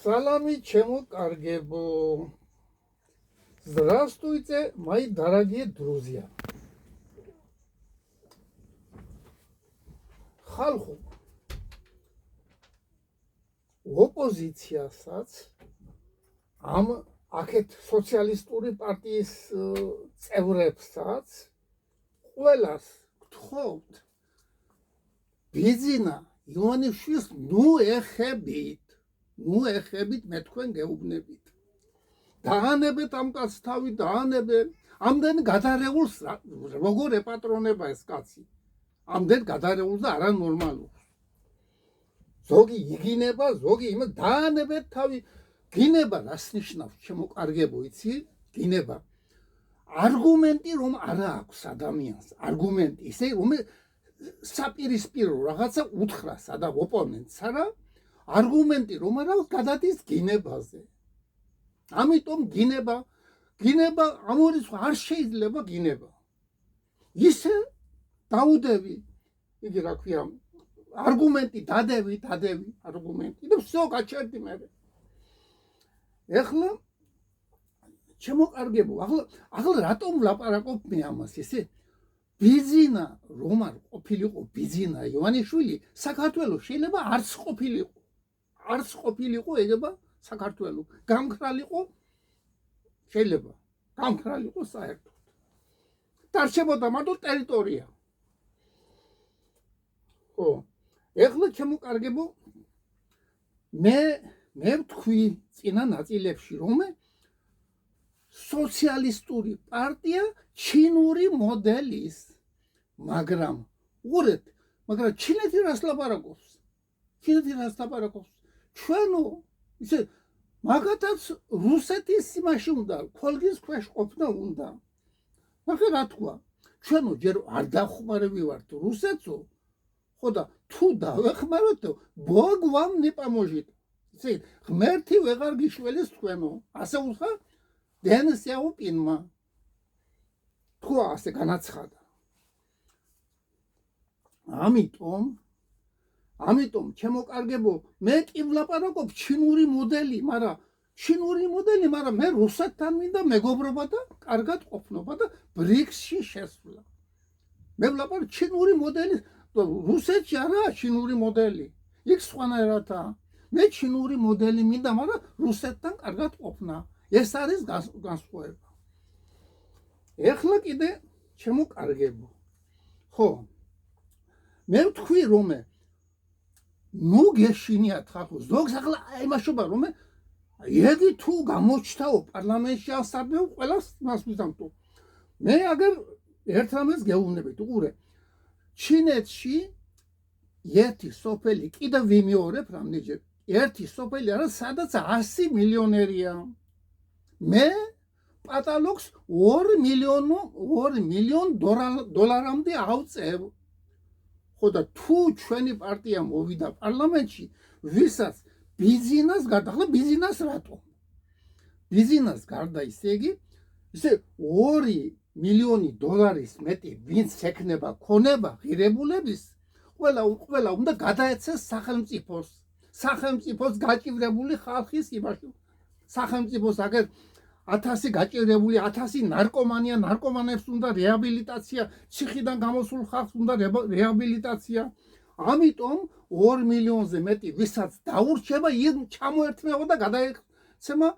Салами, чему каргебу. Здравствуйте, мои дорогие друзья. Халху. ოპოზიციასაც ამ აქეთ სოციალისტური პარტიის წევრებსაც ყველას გთხოვთ ბიძინა ივანიშვილს ნუ ეხებით მე თქვენ გეუბნებით დაანებეთ ამ კაცს თავი დაანებეთ ამდენ გადარეულს როგორ ეპატრონება ეს კაცი ამდენ გადარეულს და არანორმალურს ზოგი იგინება, ზოგი იმას დაანებეთ თავი. გინება რას ნიშნავს, შემოკარგებო, იცი? გინება. არგუმენტი რომ არა აქვს ადამიანს, არგუმენტი, ისე რომ საპირისპირო რაღაცა უთხრა სადა ოპონენტს, არა? არგუმენტი რომ არა აქვს გადადის გინებაზე. ამიტომ გინება ამ ორი არ შეიძლება გინება. ისე დაუდევი, იგი რა ქვია არგუმენტი დადევი არგუმენტი და всё გაჩერდი მე ეხლა შემოყარგებო ახლა რატომ ვლაპარაკობ მე ამას ესე ბიზინა რომ არ ყოფილიყო ბიზინა ივანიშვილი საქართველოს შეიძლება არც ყოფილიყო ეგება საქართველოს გამხრალიყო შეიძლება გამხრალიყო საერთოდ დარჩებოდა მარტო ტერიტორია ხო ეხლა შემოკარგებო მე ვთქვი წინა ნაწილებში რომ სოციალისტური პარტია ჩინური მოდელის მაგრამ ჩინეთი რას ლაპარაკობს ჩვენო ისე მაგათაც რუსეთის იმაში უნდა ქოლგის ქვეშ ყოფნა უნდა მაგა რა თქვა ჩვენო ჯერ არ დახმარები ვართ რუსეთსო ხოდა თუ დავეხმაროთ ბოგ вам не поможет. Იცი, ღმერთი ვეღარ გიშველის თქვენო. ასე უთხრა დენ სიაოპინმა. თუ ასე განაცხადა. ამიტომ შემოკარგებო, მე კი ვლაპარაკობ ჩინური მოდელი, მაგრამ მე რუსეთთან მინდა მეგობრობა და კარგად ყოფნობა და ბრიქსში შესვლა. მე ვლაპარაკობ ჩინური მოდელი რუსეთში არა ჩინური მოდელი იქ სხვანაირადაა მე ჩინური მოდელი მინდა მაგრამ რუსეთთან კარგად ყოფნა ეს არის განსხვავება ეხლა კიდე შემოკარგებო ხო მე ვთქვი რომ ნუ გეშინიათ ხალხო ზოგს ახლა იმაშობა რომ ეგი თუ გამოჩნდაო პარლამენტში ასაბეო ყველას მას ვიზამთო მე აგერ ერთ რამეს გეუბნებით უყურე ჩინეთში ერთი სოფელი კიდევ ვიმეორებ რამდენჯერ ერთი სოფელი არა სადაც 100 მილიონერია მე პატალოგს 2 მილიონ დოლარამდე ავწევ ხოდა თუ ჩვენი პარტია მოვიდა პარლამენტში ვისაც ბიზნეს გარდა ახლა ბიზნეს რატო ბიზნეს გარდა ისე 2 მილიონი დოლარის მეტი ვინც ეკნება ქონება ღირებულების ყველა უნდა გადაეცეს სახელმწიფოს გაჭირებული ხალხის იმაში სახელმწიფოს აგერ 1000 გაჭირებული 1000 ნარკომანებს უნდა რეაბილიტაცია ციხიდან გამოსულ ხალხს უნდა რეაბილიტაცია ამიტომ 2 მილიონზე მეტი ვისაც დაურჩება ის ჩამოერთმევა და გადაეცემა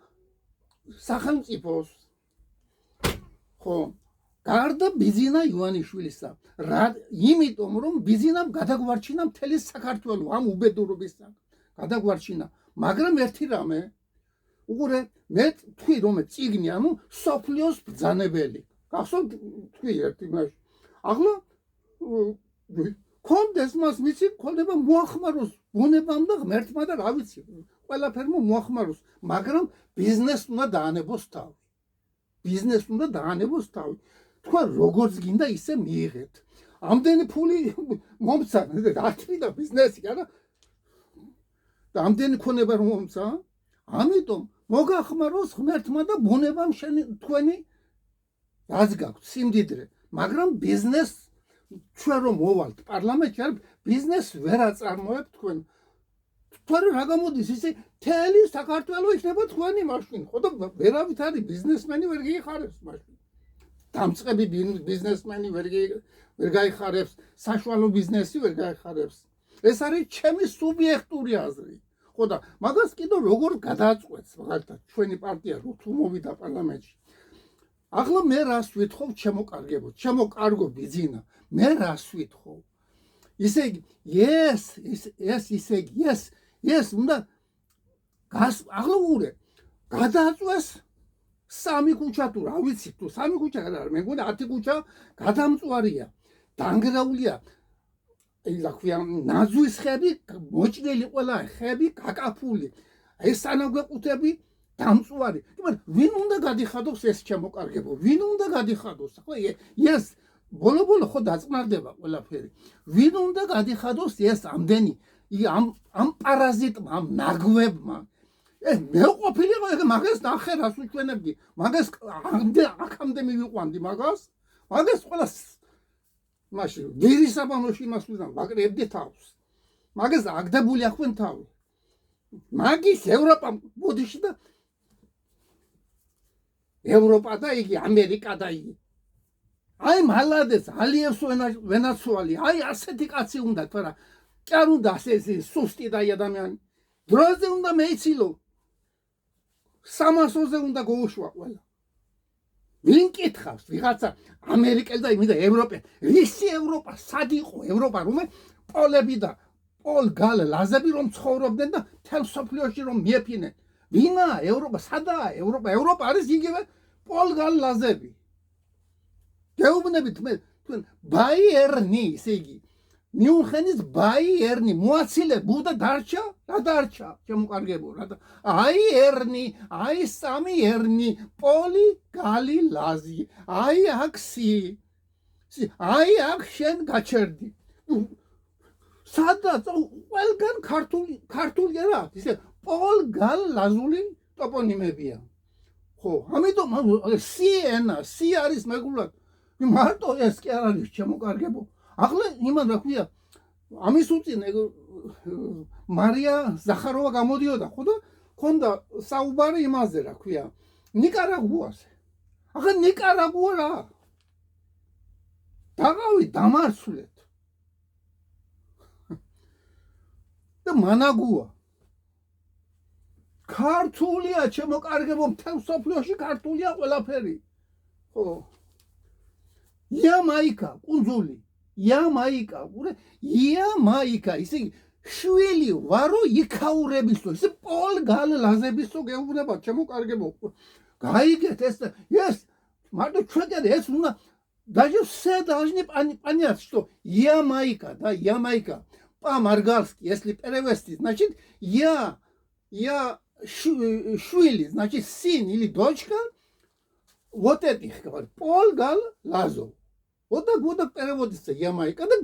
სახელმწიფოს ხო გარდა ბიზინა ივანიშვილისა იმიტომ რომ ბიზინამ გადაგვარჩინა მთელი საქართველო ამ უბედურობისგან გადაგვარჩინა მაგრამ ერთი რამე უყურე მე თქვი რომ წიგნი ანუ სოფლიოს ბრძანებელი გახსოვთ თქვი ერთი მაშინ ახლა კონდეს მას მიცი ქონდება მოახმაროს ბუნებამ და ღმერთმა და რა ვიცი ყველაფერმა მოახმაროს მაგრამ ბიზნეს უნდა დაანებოს თავი თქვა როგორც გინდა ისე მიიღეთ ამდენი ფული მომცა რა თქმა ბიზნესი არა და ამდენი ქონება რომ მომცა ამიტომ მოგახმაროს ღმერთმა და ბუნებამ თქვენი რაც გაქვთ სიმდიდრე მაგრამ ბიზნეს ჩვენ რომ მოვალთ პარლამენტში ბიზნეს ვერ აწარმოებთ თქვენ თორე რა გამოდის ისე თელი საქართველოს იქნება თქვენი მაშინ ხო და ვერავით არის ბიზნესმენი ვერ გიხარებს მაშინ დამწყები ბიზნესმენი ვერ გაიხარებს საშუალო ბიზნესი ვერ გაიხარებს ეს არის ჩემი სუბიექტური აზრი ხო და მაგას კიდევ როგორ გადაწყვეტს მაგალითად ჩვენი პარტია თუ მოვიდა პარლამენტში ახლა მე რას ვითხოვ ჩემო კარგებო ჩემო კარგო ბიძინა მე რას ვითხოვ ისე იგი ეს უნდა ახლა ურე გადაწყვეს სამი ქუჩა თუ რა ვიცი თუ სამი ქუჩა არ არის მე მგონი 10 ქუჩა გადამწვარია დანგრეულია ის აქვია ნაძვის ხები მოჭრილი ყველა ხები გაკაფული ეს სანაგვეყუთები დამწვარი ვინ უნდა გადიხადოს ეს ჩემოკარგებო ვინ უნდა გადიხადოს ხო ეს ბოლო ხო დაწყნარდება ყველაფერი ვინ უნდა გადიხადოს ეს ამდენი ამ პარაზიტმა ამ ნაგვებმა მე ყოფილიყო ეგ მაგას ნახე რას უჩვენებდი მაგას აქამდე მივიყვანდი მაგას ყველა მაშინ ვირისაბანოში მას ვიზამ ვაკრებდი თავს მაგას აგდებული ახვენ თავი მაგის ევროპა ბოდიში და ევროპა და იგი ამერიკა და იგი აი მალადეს ალიევს ვენაცვალი აი ასეთი კაცი უნდა თორა კი არ უნდა ასე სუსტი და ადამიანი დროზე უნდა მეიცილო 300-ზე უნდა გაუშვა ყველა ვინ კითხავს ვიღაცა ამერიკელ და იმიდა ევროპა რისი ევროპა სად იყო ევროპა რომე პოლები და პოლ გალ ლაზები რომ ცხოვრობდნენ და თელ სოფლიოში რომ მიეფინენ ვინა ევროპა სადაა ევროპა არის იგივე პოლ გალ ლაზები გეუბნებით მე თქვენ ბაიერნი ისე იგი მიუნხენის ბაიერნი მოაცილე ბუდა დარჩა რა დარჩა შემოყარგებო რა აი ერნი აი სამი ერნი პოლი გალი ლაზი აი აქსი აი აქ შენ გაჩერდი სადაც ყველგან ქართული არა ისე პოლ გალ ლაზული ტოპონიმებია ხო ამიტომ სი არის მეგრულად მარტო ეს კი არ არის შემოყარგებო ახლა იმან რა ქვია ამის უწინ მარია ზახაროვა გამოდიოდა ხო და ქონდა საუბარი იმაზე რა ქვია ნიკარაგუაზე ახლა ნიკარაგუა რა დაღავი დამარცხლეთ და მანაგუა ქართულია შემოყარგებო მთელ სოფლიოში ქართულია ყველაფერი ხო იამაიკა კუნძული იამაიკა ისე შვილი ვარო იქაურებისო ისე პოლ გალ ლაზებისო გეუბნება შემოყარგებო გაიგეთ ეს მარტო ჩვენ ეს უნდა даже все должны понять что Ямайка по-маргарски если перевести значит я швили значит сын или дочка вот этих говорит пол гал лазо вот так переводится Ямайка да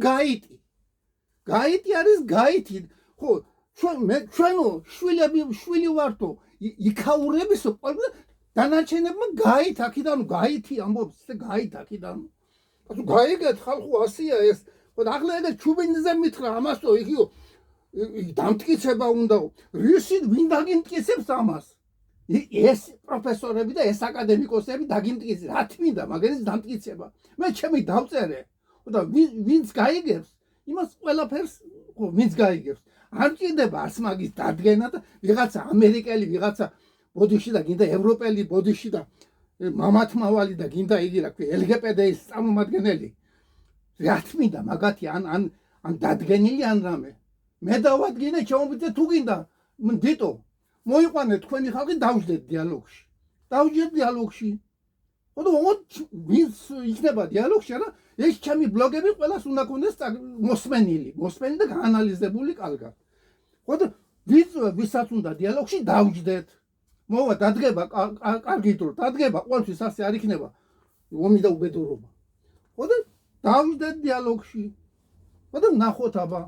Гаити არის Гаити ხო ჩვენო შვილი ვართო იქაურებისო დანარჩენებმა გაით აქიდან გაითი ამბობს გაით აქიდან ასე გაიგეთ ხალხო ასია ეს ხო ახლა ეგ ჩუბინზე მითხრა ამასო იგიო დამტკიცება უნდა რისი ვინ დაგიმტკიცებს ამას ეს პროფესორები და ეს აკადემიკოსები დაგიმტკიცეს რა თმინდა მაგერის დამტკიცება მე ჩემი დავწერე ხო და ვინც გაიგებს იმას ყველაფერს ხო ვინც გაიგებს არ კიდება არც მაგის დადგენა და ვიღაცა ამერიკელი ვიღაცა ბოდიში და გინდა ევროპელი ბოდიში და მამათმავალი და გინდა იგი რა ქვია LGBT-ის წარმომადგენელი რა თმინდა მაგათი ან დადგენილი ან რამე მე დავადგინე ჩამოვიდე თუ გინდა დიტო მოიყვანე თქვენი ხალხი დავждეთ დიალოგში ხო და ვინც იქნება დიალოგში რა ეს ჩემი ბლოგები ყველას უნდა კონდეს მოსმენილი და გაანალიზებული კარგად ხო და ვისაც უნდა დიალოგში დავждეთ მოვა დადგება კარგი დრო დადგება ყოველთვის ასე არ იქნება ომი და უბედურობა ხო და დავждეთ დიალოგში ხო და ნახოთ აბა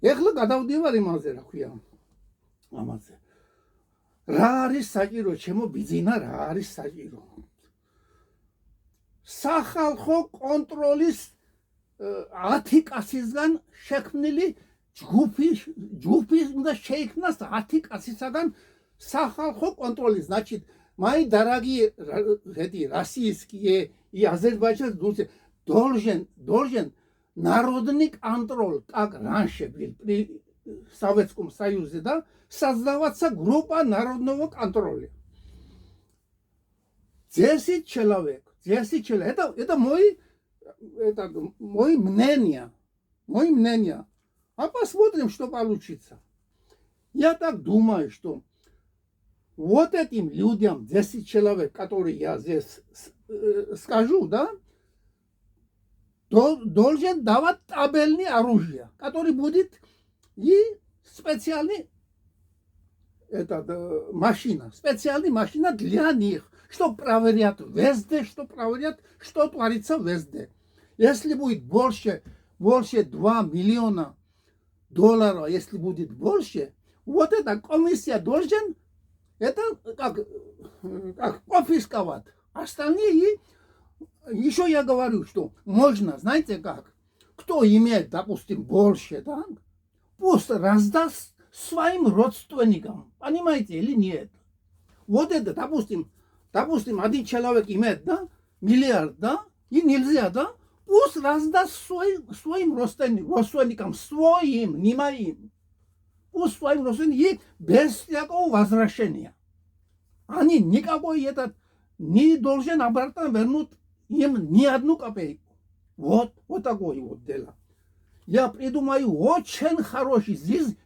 ეხლა გადავდივარ იმაზე რა ქვია ამაზე რა არის საჭირო ჩემო ბიძინა რა არის საჭირო სახალხო კონტროლის 10 კაცისგან შექმნილი ჯგუფის უნდა შეიქმნას 10 კაცისაგან სახალხო კონტროლი. Значит, мои дорогие эти российские и Азербайджан должен народный контроль, как раньше был при Советском Союзе, да, создаваться группа народного контроля. 10 человек. Это мое мнение. Мое мнение. А посмотрим, что получится. Я так думаю, что вот этим людям, 10 человек, которые я здесь скажу, да, должен давать табельное оружие, который будет и специальная специальная машина для них, что проверят везде, что творится везде. Если будет больше 2 миллиона долларов, если будет больше, вот эта комиссия должен это как конфисковать. Остальные, еще я говорю, что можно, знаете как, кто имеет, допустим, больше, да, пусть раздаст своим родственникам, понимаете или нет. Вот это, допустим, один человек имеет, да, миллиард, да, и нельзя, да, пусть раздаст своим родственникам, своим, не моим. Пусть своим родственникам без всякого возвращения. Они никакой этот не должен обратно вернуть им ни одну копейку. Вот такое вот дело. Я придумаю очень хороший жизнь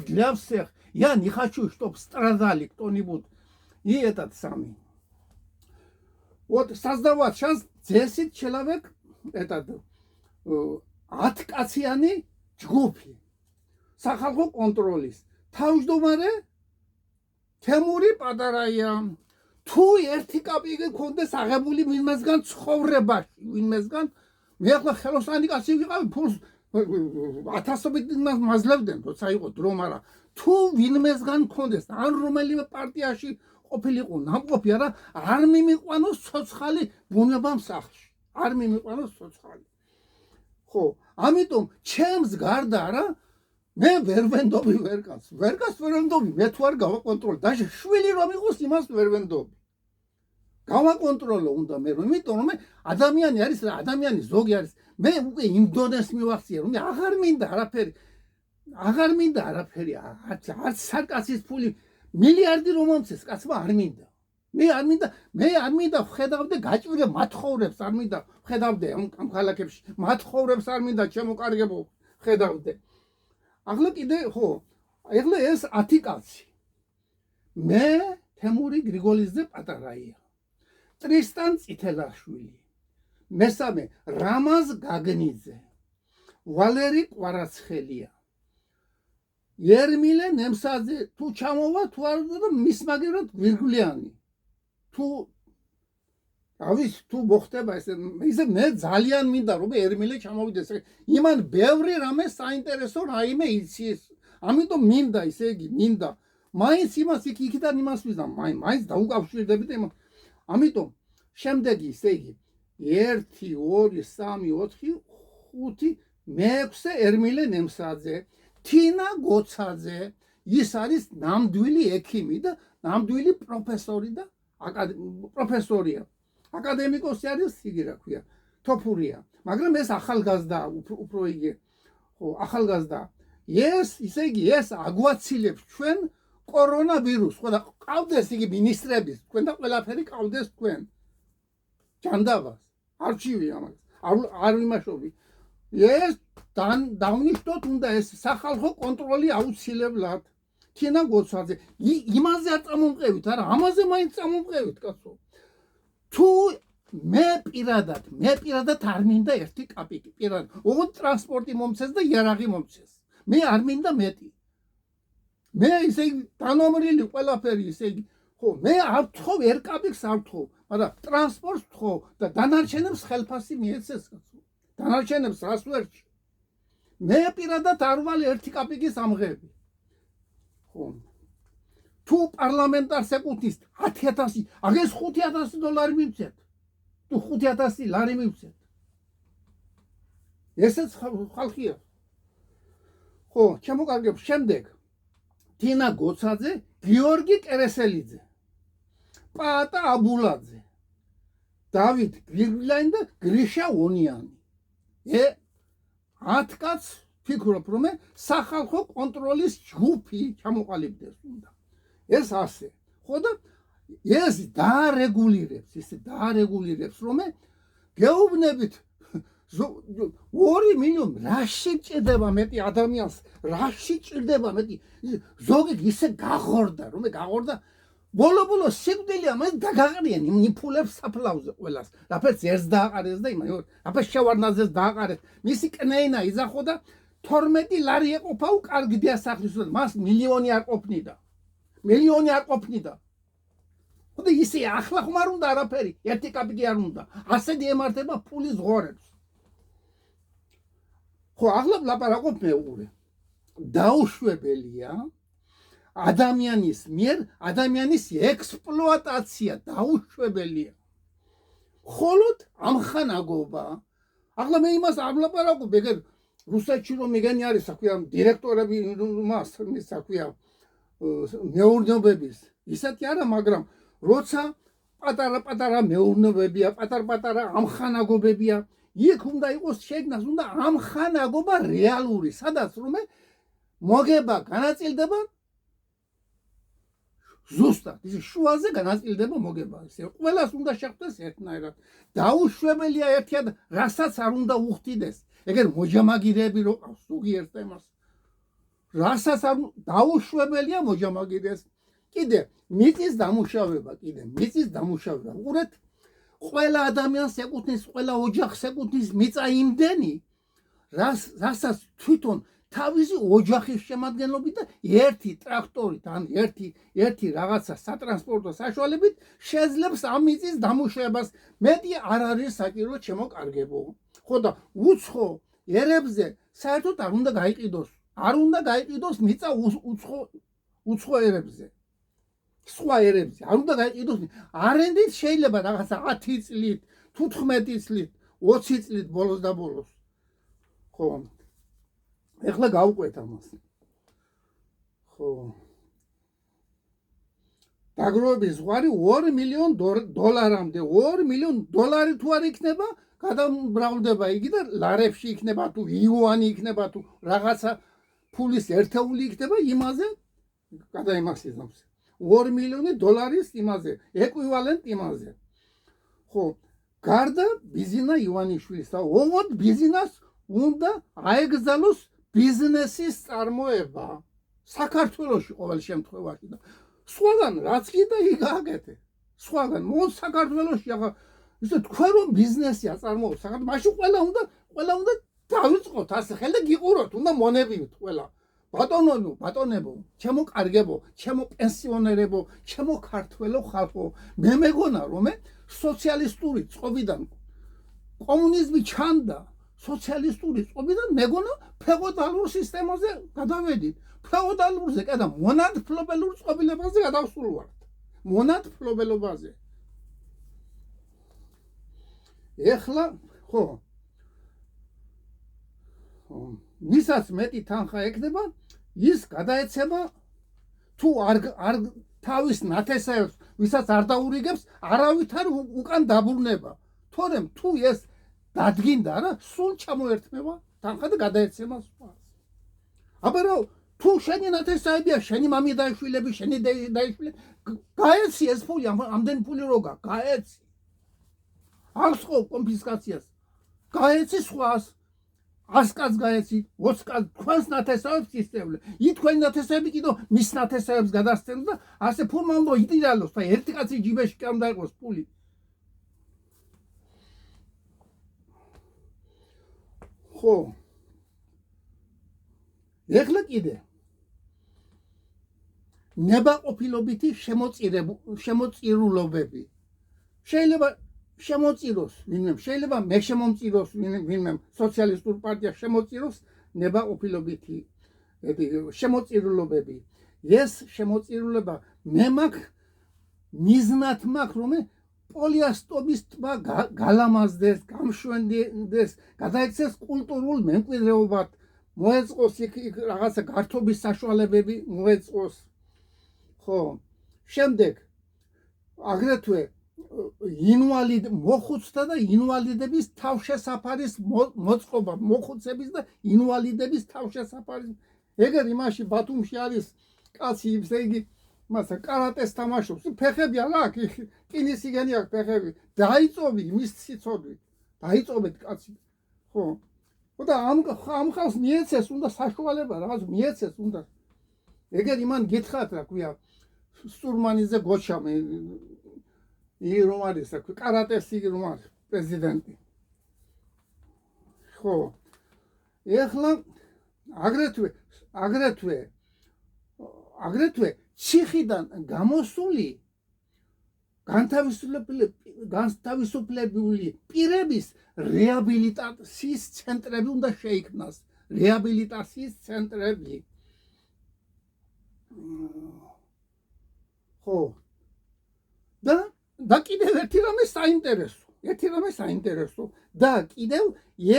для всех. Я не хочу, чтобы страдали кто-нибудь. И этот самый. Вот создавать сейчас 10 человек, откацианы ჯგუფი. სახალხო კონტროლის თავმჯდომარე თემური პატარაია. თუ ერთი კაპიკი გქონდეს აღებული ვინმესგან ცხოვრებაში, ვინმესგან მე ახლა ხელოსანი კაცი ვიყავი, ფულს ათასობით მაზლებდნენ, როცა იყო დრო, მაგრამ თუ ვინმესგან გქონდეს ან რომელიმე პარტიაში ყოფილიყო ნამყოფი არა, არ მიმიყვანოს ცოცხალი ბუნებამ სახლში. არ მიმიყვანოს ცოცხალი. ხო, ამიტომ ჩემს გარდა არა მე ვერ ვენდობი ვერკას ვერ ვენდობი, მე თუ არ გავაკონტროლო, და შვილი რომ იყოს იმას ვერ ვენდობი. გავაკონტროლო უნდა მე, იმიტომ რომ ადამიანი არის, ადამიანი ზოგი არის. მე უკვე იმდენს მივახციე, რომ აღარ მინდა არაფერი, არც საკაცის ფული მილიარდი რომ მომცეს, კაცმა არ მინდა. მე არ მინდა ხედავდე გაჭირე მათხოვრებს, არ მინდა ხედავდე ამ ქალაქებში მათხოვრებს, არ მინდა შემოკარგებო ხედავდე. ახლა კიდე ხო, ახლა ეს 10 კაცი. მე თემური გრიგოლიძე პატარაია. ტრისტან წითელაშვილი. მესამე რამაზ გაგნიძე. ვალერი კვარაცხელია. ერმილე ნემსაძე თუ ჩამოვა თუ არ და მის მაგერად გვირგვლიანი. თუ მოხდება ესე მე ძალიან მინდა რომ ერმილე ჩამოვიდეს. იმან ბევრი რამე საინტერესო რაიმე იცის. ამიტომ მინდა ისე იგი მინდა. მაინც იმას იქიდან იმას ვიზამ, მაინც დაუკავშირდებით იმას. ამიტომ შემდეგი ისე იგი 1 2 3 4 5 6 ერმილე ნემსაძე, თინა გოცაძე, ის არის ნამდვილი ექიმი და ნამდვილი პროფესორი და პროფესორია. აკადემიკოსი არის, იგი რა ქვია, თოფურია. მაგრამ ეს ახალგაზრდა, უფრო იგი, ხო, ახალგაზრდა. ისე იგი, ეს აგვაცილებს ჩვენ კორონავირუსს, ხო და ყავდეს იგი მინისტრების, თქვენ და ყველაფერი ყავდეს თქვენ. ჯანდაბას, არჩივი ამას, არ ვიმაშობი. ეს დავნიშნოთ უნდა ეს სახალხო კონტროლი აუცილებლად. თინა გოცაძე, იმაზე არ წამომყევით, არა, ამაზე მაინც წამომყევით, კაცო. თუ მე პირადად არ მინდა ერთი კაპიკი, პირადად. ოღონდ ტრანსპორტი მომცეს და იარაღი მომცეს. მე არ მინდა მეტი. მე ისე დანომრილი ყველაფერი ისე იგი. ხო, მე არ ვთხოვ ერთ კაპიკს არ ვთხოვ, მაგრამ ტრანსპორტს ვთხოვ და დანარჩენებს ხელფასი მიეცეს, კაცო. დანარჩენებს რას ვერჩი? მე პირადად არ ვალ ერთი კაპიკის ამღები. ხო. თუ პარლამენტარს ეკუთვნის 10,000, აგეს $5,000 მივცეთ. თუ 5,000 ლარი მივცეთ. ესეც ხალხია. ხო, შემოკარგებ შემდეგ. თინა გოცაძე, გიორგი კერესელიძე, პაატა აბულაძე, დავით გრიგლიანი და გრიშა ონიანი. 10 კაცს ფიქრობ, რომ სახალხო კონტროლის ჯგუფი ჩამოყალიბდეს უნდა. ეს ასე. ხო და ეს დაარეგულირებს, რომ გეუბნებით 2 მილიონი რაში ჭირდება მეტი ადამიანს, რაში ჭირდება მეტი, ზოგი ისე გაღორდა, რომ გაღორდა ბოლო სიკვდილი ამას დაგაყრიან იმ ფულებს საფლავზე ყველას. რაფერს ერთს დააყარეს და იმან, რაფერს შევარდნაძეს დააყარეს. მისი კნეინა იზახო და 12 ლარი ეყოფა უკარგი დიასახლის, მას მილიონი არ ყოფნიდა. ხო და ისე ახლა ხომ არ უნდა არაფერი, ერთი კაპიკი არ უნდა. ასეთი ემართება ფულის ღორებს. ხო, ახლა ლაპარაკობ მეუღლე. დაუშვებელია ადამიანის მიერ ადამიანის ექსპლუატაცია დაუშვებელია. ხოლოდ ამხანაგობა. ახლა მე იმას არ ვლაპარაკობ, ეგერ რუსეთში რომ მიგენი არის, საქვია დირექტორები მას, საქვია მეურნეობების. ისეთი არა, მაგრამ როცა პატარა მეურნეობებია, პატარა ამხანაგობებია, იქ უნდა იყოს შეგნას, უნდა ამხანაგობა რეალური, სადაც რომ მოგება განაწილდება ზუსტად ის შუაზე განაწილდება მოგება. ისე ყველას უნდა შეხვდეს ერთნაირად. დაუშვებელია ერთად, რასაც არ უნდა უხდიდეს. ეგერ მოჯამაგირეები რო ყავს ზოგიერთ თემას. რასაც არ დაუშვებელია მოჯამაგირეს. კიდე მიწის დამუშავება. უყურეთ, ყველა ადამიანს ეკუთვნის, ყველა ოჯახს ეკუთვნის მიწა იმდენი, რასაც თვითონ თავისი ოჯახის შემადგენლობით და ერთი ტრაქტორით ან ერთი რაღაცა სატრანსპორტო საშუალებით შეძლებს ამ მიწის დამუშავებას. მეტი არ არის საჭირო შემოკარგებო. ხო და უცხო ერებზე საერთოდ არ უნდა გაიყიდოს მიწა უცხო ერებზე. სხვა ერებზე არ უნდა გაიყიდოს. არენდით შეიძლება რაღაცა 10 წლით, 15 წლით, 20 წლით ბოლოს და ბოლოს. ხო. ეხლა გავუყვეთ ამას. ხო. დაგროვების ზღვარი 2 მილიონ დოლარამდე, 2 მილიონ დოლარი თუ არ იქნება, გადამრავლდება იგი და ლარებში იქნება თუ იუანი იქნება თუ რაღაცა ფულის ერთეული იქნება იმაზე გადაიმახსიზნებს. 2 მილიონი დოლარის იმაზე, ეკვივალენტ იმაზე. ხო, გარდა ბიზინა ივანიშვილის და ოღონდ ბიზინას უნდა აეგზალოს ბიზნესის წარმოება საქართველოში ყოველ შემთხვევაში და სხვაგან რაც კიდე იგაკეთე. სხვაგან მონ საქართველოში ახლა ისე თქვენ რომ ბიზნესია წარმოობს საქართველოში, მაშინ ყველა უნდა დავიწყოთ ასე ხელ და გიყუროთ, უნდა მონებივით ყველა. ბატონებო, ჩემო კარგებო, ჩემო პენსიონერებო, ჩემო ქართველო ხალხო, მე მეგონა რომ სოციალისტური წყობიდან კომუნიზმი ჩანდა, სოციალისტური წყობიდან მეგონა ფეოდალურ სისტემაზე გადავედით. ფეოდალურზე და მონათმფლობელურ წყობილებაზე გადავსულვართ. მონათმფლობელობაზე. ეხლა ხო ვისაც მეტი თანხა ექნება, ის გადაეცემა თუ არ თავის ნათესავებს, ვისაც არ დაურიგებს, არავითარ უკან დაბრუნება. თორემ თუ ეს დადგინდა რა, სულ ჩამოერთმება თანხა და გადაეცემა სხვას. აბა თუ შენი ნათესავებია, შენი მამი დაიშვილები, შენი დაიშვილები, გაეცი ეს ფული, ამდენი ფული როგა, გაეცი. აქვს ხო კონფისკაციას. გაეცი სხვას. 100 კაცს გაეცი, 20 კაცს თქვენს ნათესავებს ისწავლე. თქვენი ნათესავები კიდო მის ნათესავებს გადასცემს და ასე ფულმა უნდა იტირალოს და ერთი კაცი ჯიბეში კი არ უნდა იყოს ფული. ხო. ეხლა კიდე ნებაყოფილობითი შემოწირულობები. შეიძლება შემოწიროს ვინმე, შეიძლება მე შემომწიროს ვინმე სოციალისტურ პარტიას შემოწიროს ნებაყოფილობითი შემოწირულობები. ეს შემოწირულობა მე მაქვს მიზნად მაქვს რომ პოლიასტობის ტბა გალამაზდეს, გამშვენდეს, გადაიქცეს კულტურულ მემკვიდრეობად, მოეწყოს იქ რაღაცა გართობის საშუალებები მოეწყოს. ხო, შემდეგ აგრეთვე მოხუცთა და ინვალიდების თავშესაფარის მოწყობა, მოხუცების და ინვალიდების თავშესაფარის. ეგერ იმაში ბათუმში არის კაცი, ისე იგი მასა კარატეს თამაშობს, ფეხები არა აქვს, კინისიგენი აქვს ფეხები. დაიწოვი მის ციცოდვით. დაიწოვეთ კაცი. ხო. და ამ ხალხს მიეცეს უნდა საშუალება, რაღაც მიეცეს უნდა. ეგერ იმან გითხრათ რა ქვია, სტურმანიძე გოჩამი რომ არის რა ქვია, კარატეს რომ არის პრეზიდენტი. ხო. ეხლა აგრეთვე ციხიდან გამოსული განთავისუფლებული პირების რეაბილიტაციის ცენტრები უნდა შეიქმნას. რეაბილიტაციის ცენტრები. ხო. და კიდევ ერთი რამე საინტერესო. და კიდევ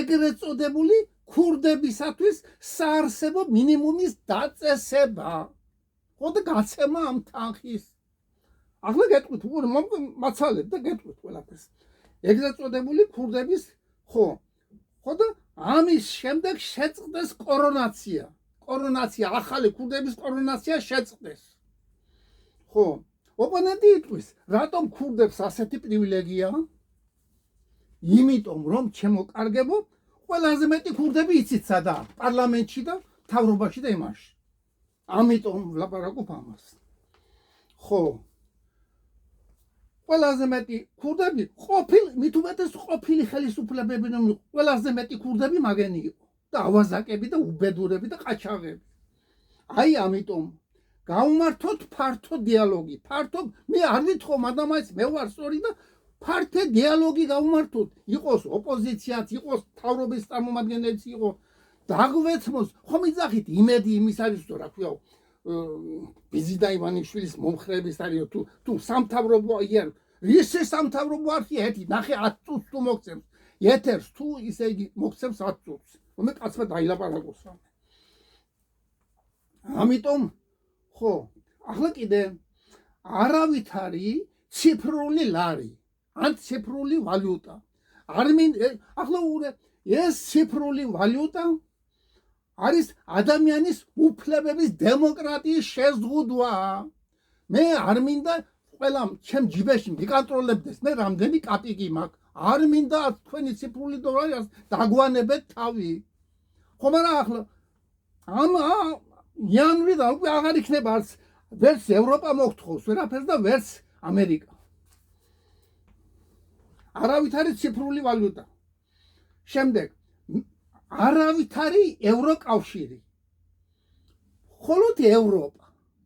ეგრეთ წოდებული ქურდებისათვის საარსებო მინიმუმის დაწესება. ხო და გაცემა ამ თანხის. ახლა გეტყვით, მაცალეთ და გეტყვით ყველაფერს. ეგრეთ წოდებული ქურდების, ხო და ამის შემდეგ შეწყდეს კორონაცია. ახალი ქურდების კორონაცია შეწყდეს. ხო, ოპონენტი იტყვის, რატომ ქურდებს ასეთი პრივილეგია? იმიტომ რომ ჩემოკარგებო, ყველაზე მეტი ქურდები იცით სადა, პარლამენტში და მთავრობაში და იმაში. ამიტომ ვლაპარაკობ ამას. ხო. ყველაზე მეტი ქურდები მით უმეტეს ყოფილი ხელისუფლებები, ყველაზე მეტი ქურდები მაგენი იყო და ავაზაკები და უბედურები და ყაჩაღები. აი ამიტომ გავუმართოთ ფართო დიალოგი. მე არ ვითხოვ, მაგრამ აი მე ვარ სწორი და ფართო დიალოგი გავუმართოთ. იყოს ოპოზიციაც, იყოს მთავრობის წარმომადგენელიც, იყოს დაგვეთმოს. ხომ იძახით იმედი იმის არის, რომ რა ქვია, ბიზიდა ივანიშვილის მომხრეების არის თუ სამთავრობო იარ ისე სამთავრობო არქი ერთი ნახე 10 წუთს თუ მოგცემს ეთერს თუ ისე იგი მოგცემს 10 წუთს მე კაცმა დაილაპარაკოს რამე. ამიტომ ხო, ახლა კიდე არავითარი ციფრული ლარი ან ციფრული ვალუტა არ ახლა ეს ციფრული ვალუტა არის ადამიანის უფლებების დემოკრატიის შეზღუდვა. მე არ მინდა ყველა ჩემ ჯიბეში მიკონტროლებდეს, მე რამდენი კაპიკი მაქვს, არ მინდა თქვენი ციფრული დოლარი დაგვანებეთ თავი. ხო, მაგრამ ახლა ამ იანვრიდან უკვე აღარ იქნება არც ვერც ევროპა მოგთხოვს ვერაფერს და ვერც ამერიკა. არავითარი ციფრული ვალუტა. შემდეგ არავითარი ევროკავშირი. მხოლოდ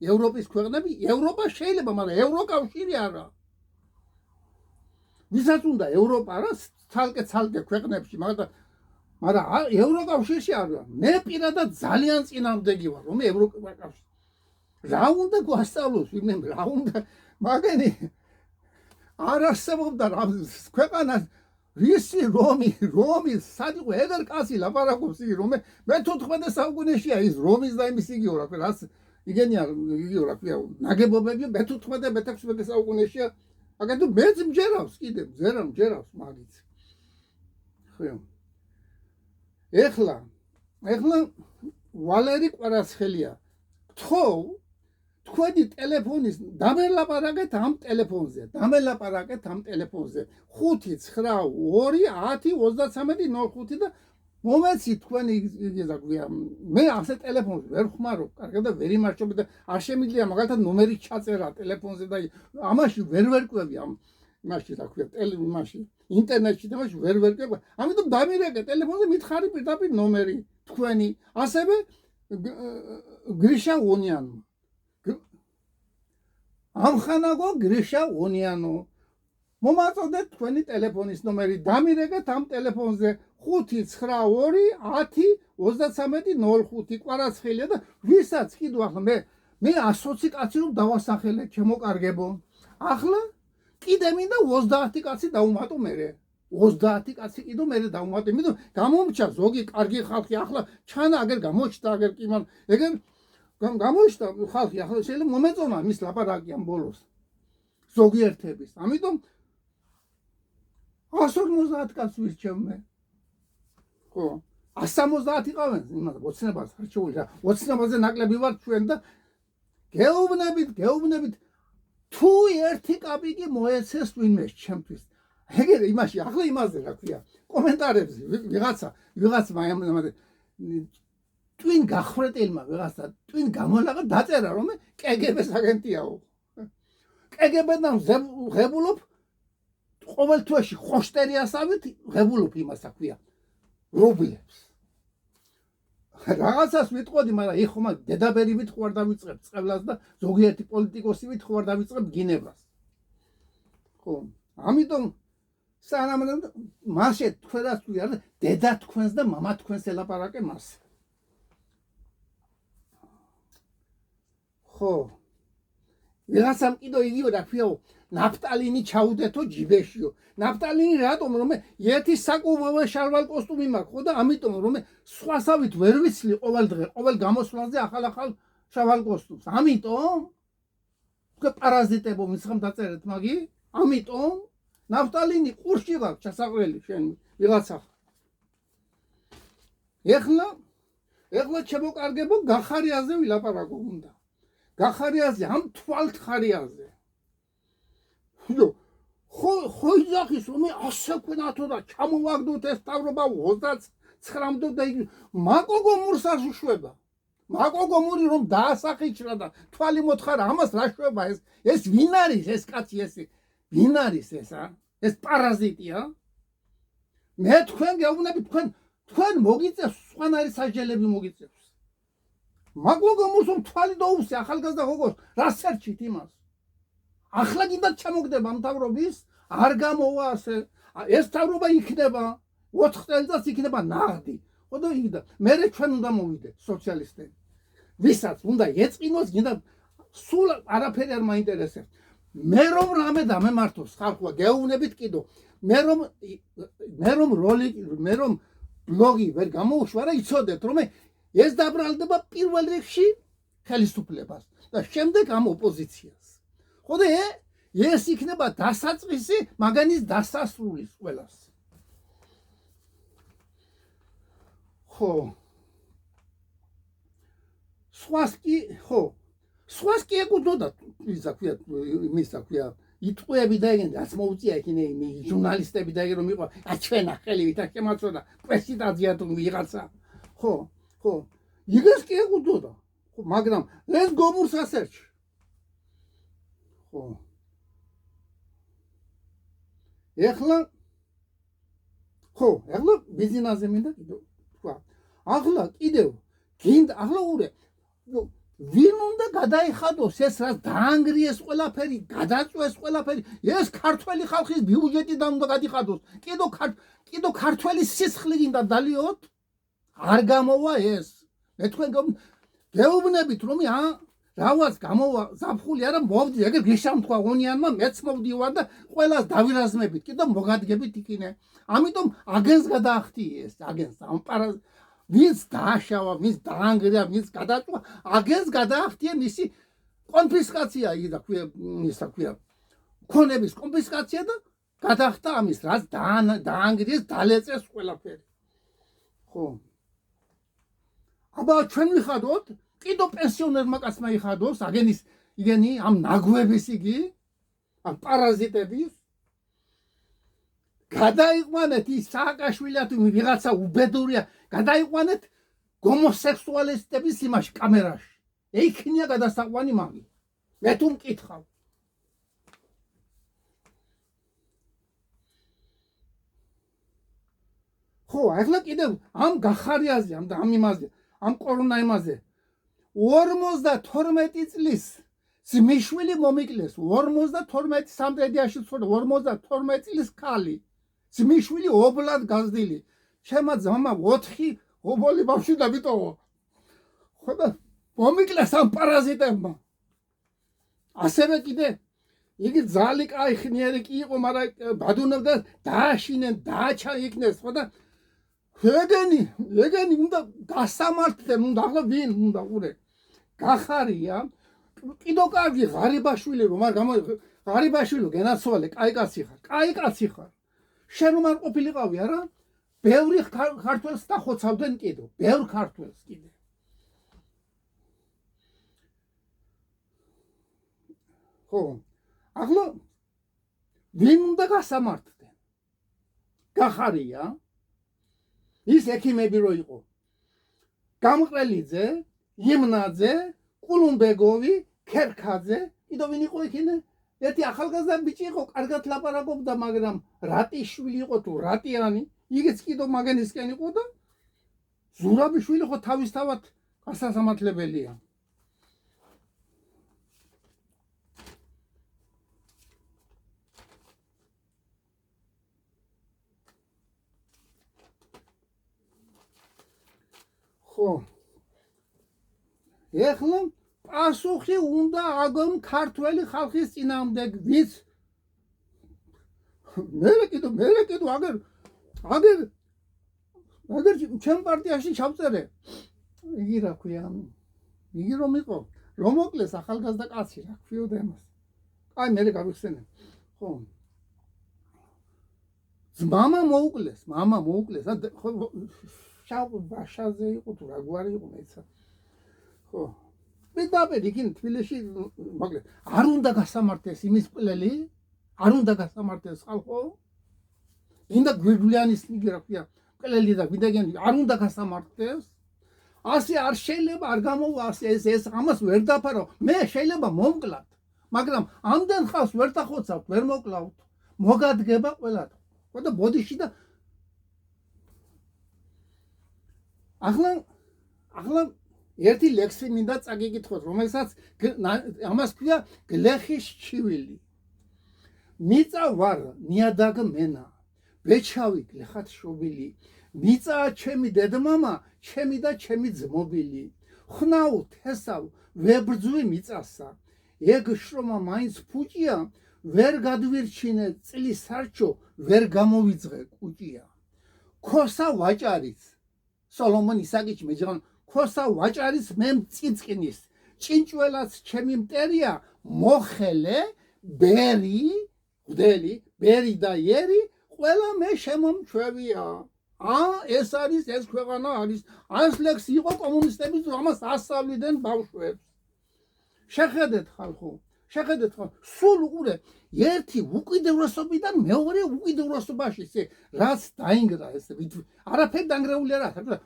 ევროპის ქვეყნები, ევროპა შეიძლება, მაგრამ ევროკავშირი არა. ვისაც უნდა ევროპა რა, ცალკე ქვეყნებში, მაგრამ ევროკავშირში არა. მე პირადად ძალიან წინააღმდეგი ვარ, რომ ევროკავშირი. რა უნდა გვასწავლოს, რა უნდა, მაგენი არ არსებობდა ქვეყანას რისი რომის სად იყო ეგარ კაცი ლაპარაკობს იგი რომ მე 14 საუკუნეშია ის რომის და იმის იგიო რა ქვია რას იგენია იგიო რა ქვია ნაგებობები მე 14 მე 16 საუკუნეშია აგეთო მეც მჯერავს კიდე მჯერავს მაგით. ხო. ეხლა ვალერი კვარაცხელია თქვენი ტელეფონის დამელაპარაკეთ ამ ტელეფონზე 5921033 და მომეცი თქვენი იგედა გვია მე ასე ტელეფონს ვერ ხმარობ კარგად და ვერ იმარჯვებ და არ შემიძლია მაგალითად ნომერი ჩაწერა ტელეფონზე და ამაში ვერ ყვევი ამ იმაში რა ქვია იმაში ინტერნეტში და მაშინ ვერ ყვევი ამიტომ დამირეკე ტელეფონზე მითხარი პირდაპირ ნომერი თქვენი ასევე გრიშა ონიანო ამხანაგო გრიშა ონიანო მომაწოდეთ თქვენი ტელეფონის ნომერი დამირეკეთ ამ ტელეფონზე 592103305 კვარაცხელია და ვისაც კიდო ახლა მე 120 კაცი რომ დავასახელე ჩემო კარგებო ახლა კიდე მინდა 30 კაცი დავუმატო მერე 30 კაცი კიდო მე დავუმატე, იმიტომ გამომჩა ზოგი კარგი ხალხი ახლა ჩანა აგერ გამოჩნდა აგერ კი მან ეგერ გამოჩნდა ხალხი ახლა შეიძლება მომეწონა მის ლაპარაკი ამ ბოლოს ზოგიერთების, ამიტომ 150 კაცს ვირჩევ მე. ხო 170 იყავენ იმას ოცნებას არჩეული და ოცნებაზე ნაკლები ვარ ჩვენ და გეუბნებით თუ ერთი კაპიკი მოეცეს ვინმე ჩემთვის ეგერ იმაში ახლა იმაზე რა ქვია კომენტარებზე ვიღაცა მაინც twin გახრეტილმა ვიღაცა twin გამოლაღა დაწერა რომ კგბ-ს აგენტიაო კგბ-დან ღებულობ ყოველ თვეში ხოშტერიასავით ღებულობ იმას აქვია რუბლებს რაღაცას ვიტყოდი მაგრამ იქ ხომ დედაბერივით ხوار დავიწყებ წყევლას და ზოგიერთი პოლიტიკოსივით ხوار დავიწყებ გინევრას ხო ამიტომ სანამ მასე თქვენას თუ არა დედა თქვენს და მამა თქვენს ელაპარაკე მას ხო ვიღაცამ კიდო იგივე რა ქვიაო ნაფტალინი ჩაუდეთო ჯიბეშიო ნაფტალინი რატომ რომ ერთი საკუთრივ შარვალ კოსტუმი მაქვს ხო და ამიტომ რომ სხვასავით ვერ ვიცლი ყოველ დღე ყოველ გამოსვლაზე ახალ შარვალ კოსტუმს ამიტომ თქვენ პარაზიტებო მისხამ დაწერეთ მაგი ამიტომ ნაფტალინი ყურში გაქვს ჩასაყრელი შენ ვიღაცა ეხლა შემოკარგებო გახარიაზე ვილაპარაკო უნდა გახარიაზე ამ თვალთხარიაზე ხო იზახის რომ ასე ქვენათო და ჩამოვაგდოთ ეს თავრობა 29-მდე და მაკო გომურს არ უშვება მაკო გომური რომ დაასახიჩრა და თვალი მოთხარა ამას რა შვება ეს ვინ არის ეს კაცი ეს ვინ არის ეს პარაზიტია მე თქვენ გეუბნები თქვენ მოგიწევს სხვანაირი სასჯელები მოგიწევს მაკო გომურს რომ თვალი დაუსე ახალგაზრდა გოგოს რა სერჩით იმას ახლა კიდე ჩამოგდება მთავრობის არ გამოვა ასე ეს მთავრობა იქნება 4 წელიწადს იქნება ნაღდი ხო და იქ მე ჩვენ უნდა მოვიდეთ სოციალისტები ვისაც უნდა ეწყინოს გინდა სულ არაფერი არ მაინტერესებს მე რომ რამე დამემართოს ხალხმა გეუბნებით კიდო მე რომ ბლოგი ვერ გამოუშვა რა იცოდეთ რომ ეს დაბრალდება პირველ რიგში ხელისუფლებას და შემდეგ ამ ოპოზიციას ხო და ეს იქნება დასაწყისი მაგანის დასასრულის ყველას ხო სხვას კი ეკუთვნოდა ისა ქვია იტყვეები და ეგენ რაც მოუწია იქინე ჟურნალისტები და ეგ რომ იყო აჩვენა ხელივით აქ შემაწოდა პრესიდენტია თუ ვიღაცა ხო იგეს კი ეკუთვნოდა მაგრამ ეს გომურს ასერჩ ხო ეხლა ბიზნესზე მინდა კიდევ თქვა ახლა კიდევ გინდა ახლა ურე ვინ უნდა გადაიხადოს ეს რაც დაანგრიეს ყველაფერი გადაწვეს ყველაფერი ეს ქართველი ხალხის ბიუჯეტიდან უნდა გადიხადოს კიდო ქართველი სისხლი გინდა დალიოთ არ გამოვა ეს მე თქვენ გეუბნებით რომ რავაც გამოვა ზაფხული არა მოვდი ეგრე გიშამთქვა ღონიანმა მეც მოვდივარ და ყველას დავირაზმებით კიდე მოგადგებით იქინე ამიტომ აგენს გადაახტიეს აგენს ამ ვინც დააშავა ვინც დაანგრია ვინც გადაწვა აგენს გადაახტია მისი კონფისკაცია ისა ქვია ქონების კონფისკაცია და გადახტა ამის რაც დაანგრიეს დალეწეს ყველაფერი ხო აბა ჩვენ ვიხადოთ კიდო პენსიონერმა კაცმა იხადოს აგენი ამ ნაგვების იგი ამ პარაზიტების გადაიყვანეთ ის სააკაშვილია თუ ვიღაცა უბედურია გადაიყვანეთ გომოსექსუალისტების იმაში კამერაში ეიქნია გადასაყვანი მაგი მე თუ მკითხავ ხო ახლა კიდევ ამ გახარიაზე ამ იმაზე ამ კორონა იმაზე 52 წლის ძმისშვილი მომიკლეს 52 სამტრედიაში 52 წლის ქალი ძმისშვილი ობლად გაზრდილი შემა ძმა 4 ობოლი ბავშვი დაბიტოვა ხო და მომიკლეს ამ პარაზიტებმა ასევე კიდე იგი ძალი კაი ხნიერი კი იყო, მაგრამ ბადუნობდა დააშინენ, დააჩა იქნეს, ხო და ეგენი უნდა გასამართლდნენ, უნდა ახლა ვინ უნდა ყურე. გახარია, კიდო კარგი ღარიბაშვილი რომ არ ღარიბაშვილო გენაცვალე, კაი კაცი ხარ. შენ რომ არ ყოფილიყავი არა? ბევრი ქართველს დახოცავდნენ კიდო, ბევრ ქართველს კიდე. ხო, ახლა ვინ უნდა გასამართლდნენ? გახარია, ის ექიმები რო იყო. გამყრელიძე, იმნაძე, კულუნბეგოვი, ქერქაძე, კიდო ვინ იყო იქინე? ერთი ახალგაზრდა ბიჭი იყო, კარგად ლაპარაკობდა, მაგრამ რატიშვილი იყო თუ რატიანი, იგიც კიდო მაგენისკენ იყო და ზურაბიშვილი ხო თავისთავად გასასამართლებელია. ხო, ეხლა პასუხი უნდა აგონ ქართველი ხალხის წინააღმდეგ, ვინც მე კიდო აგერ ჩემ პარტიაში ჩავწერე. იგი რა ქვია, იგი რომ იყო, რომ მოკლეს ახალგაზრდა კაცი რა ქვიოდა იმას. აი მე გავიხსენე. ხო. მამა მოუკლეს, ხო შავ ბაშაზე იყო თუ რა გვარი იყო მეცა. ხო. პირდაპირ იქ თბილისში მოკლედ არ უნდა გასამართლეს იმის მკვლელი, არ უნდა გასამართლეს ხალხო. ინდა გვირგვიანის იგი რა ქვია, მკვლელი და გვიდაგენი არ უნდა გასამართლეს. ასე არ შეიძლება არ გამოვა ასე ეს ამას ვერ დაფარო. მე შეიძლება მომკლათ, მაგრამ ამდენ ხალხს ვერ დახოცავთ, ვერ მოკლავთ. მოგადგება ყველა. ხო და ბოდიში და ახლა ერთი ლექსი მინდა წაგიკითხოთ, რომელსაც ამას ქვია გლეხის ჩივილი. მიწა ვარ ნიადაგ მენა, ვეჩავი გლეხად შობილი, მიწაა ჩემი დედმამა, ჩემი და ჩემი ძმობილი. ხნაუ თესავ ვებრძვი მიწასა, ეგ შრომა მაინც ფუჭია, ვერ გადვირჩინე წლის სარჩო, ვერ გამოვიძღე კუჭია. ქოსა ვაჭარიც სოლომონ ისაკიჩ მეჯღან ქოსა ვაჭარიც მე მწიწკნის, ჭინჭველაც ჩემი მტერია, მოხელე, ბერი, გდელი, ბერი და იერი, ყველა მე შემომჩვევია. ეს არის ეს ქვეყანა არის. ეს ლექსი იყო კომუნისტების ამას ასწავლიდნენ ბავშვებს. შეხედეთ ხალხო, სულ უყურე ერთი უკიდურესობიდან მეორე უკიდურესობაში ისე რაც დაინგრა ესე არაფერი დანგრეული არა.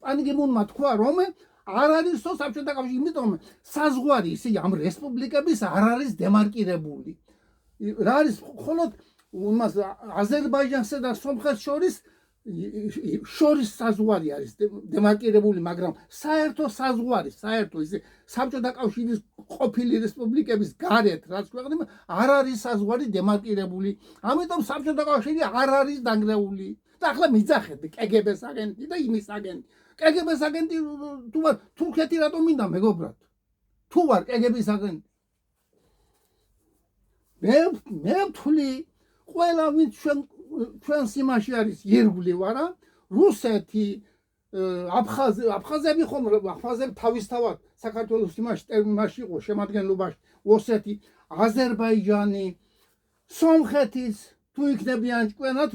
პანგიმუნმა თქვა რომ არ არის საბჭოთა კავშირი, იმიტომ საზღვარი ისე ამ რესპუბლიკების არ არის დემარკირებული. რა არის მხოლოდ იმას აზერბაიჯანსა და სომხეთს შორის საზღვარი არის დემარკირებული, მაგრამ საერთო საზღვარი, ისე საბჭოთა კავშირის ყოფილი რესპუბლიკების გარეთ, რაც ქვეყნები არ არის საზღვარი დემარკირებული. ამიტომ საბჭოთა კავშირი არ არის დანგრეული. და ახლა მიძახეთ კგბ-ს აგენტი და იმის აგენტი. კგბ-ს აგენტი თუ ვარ თურქეთი რატომ მინდა მეგობრად? თუ ვარ კგბ-ს აგენტი. მე ვთვლი ყველა ვინც ჩვენს იმაში არის ირგვლივ არა, რუსეთი, აფხაზები ხომ აფხაზები თავისთავად საქართველოს იმაში იყო შემადგენლობაში, ოსეთი, აზერბაიჯანი, სომხეთის თუ იქნებიან ჭკვენად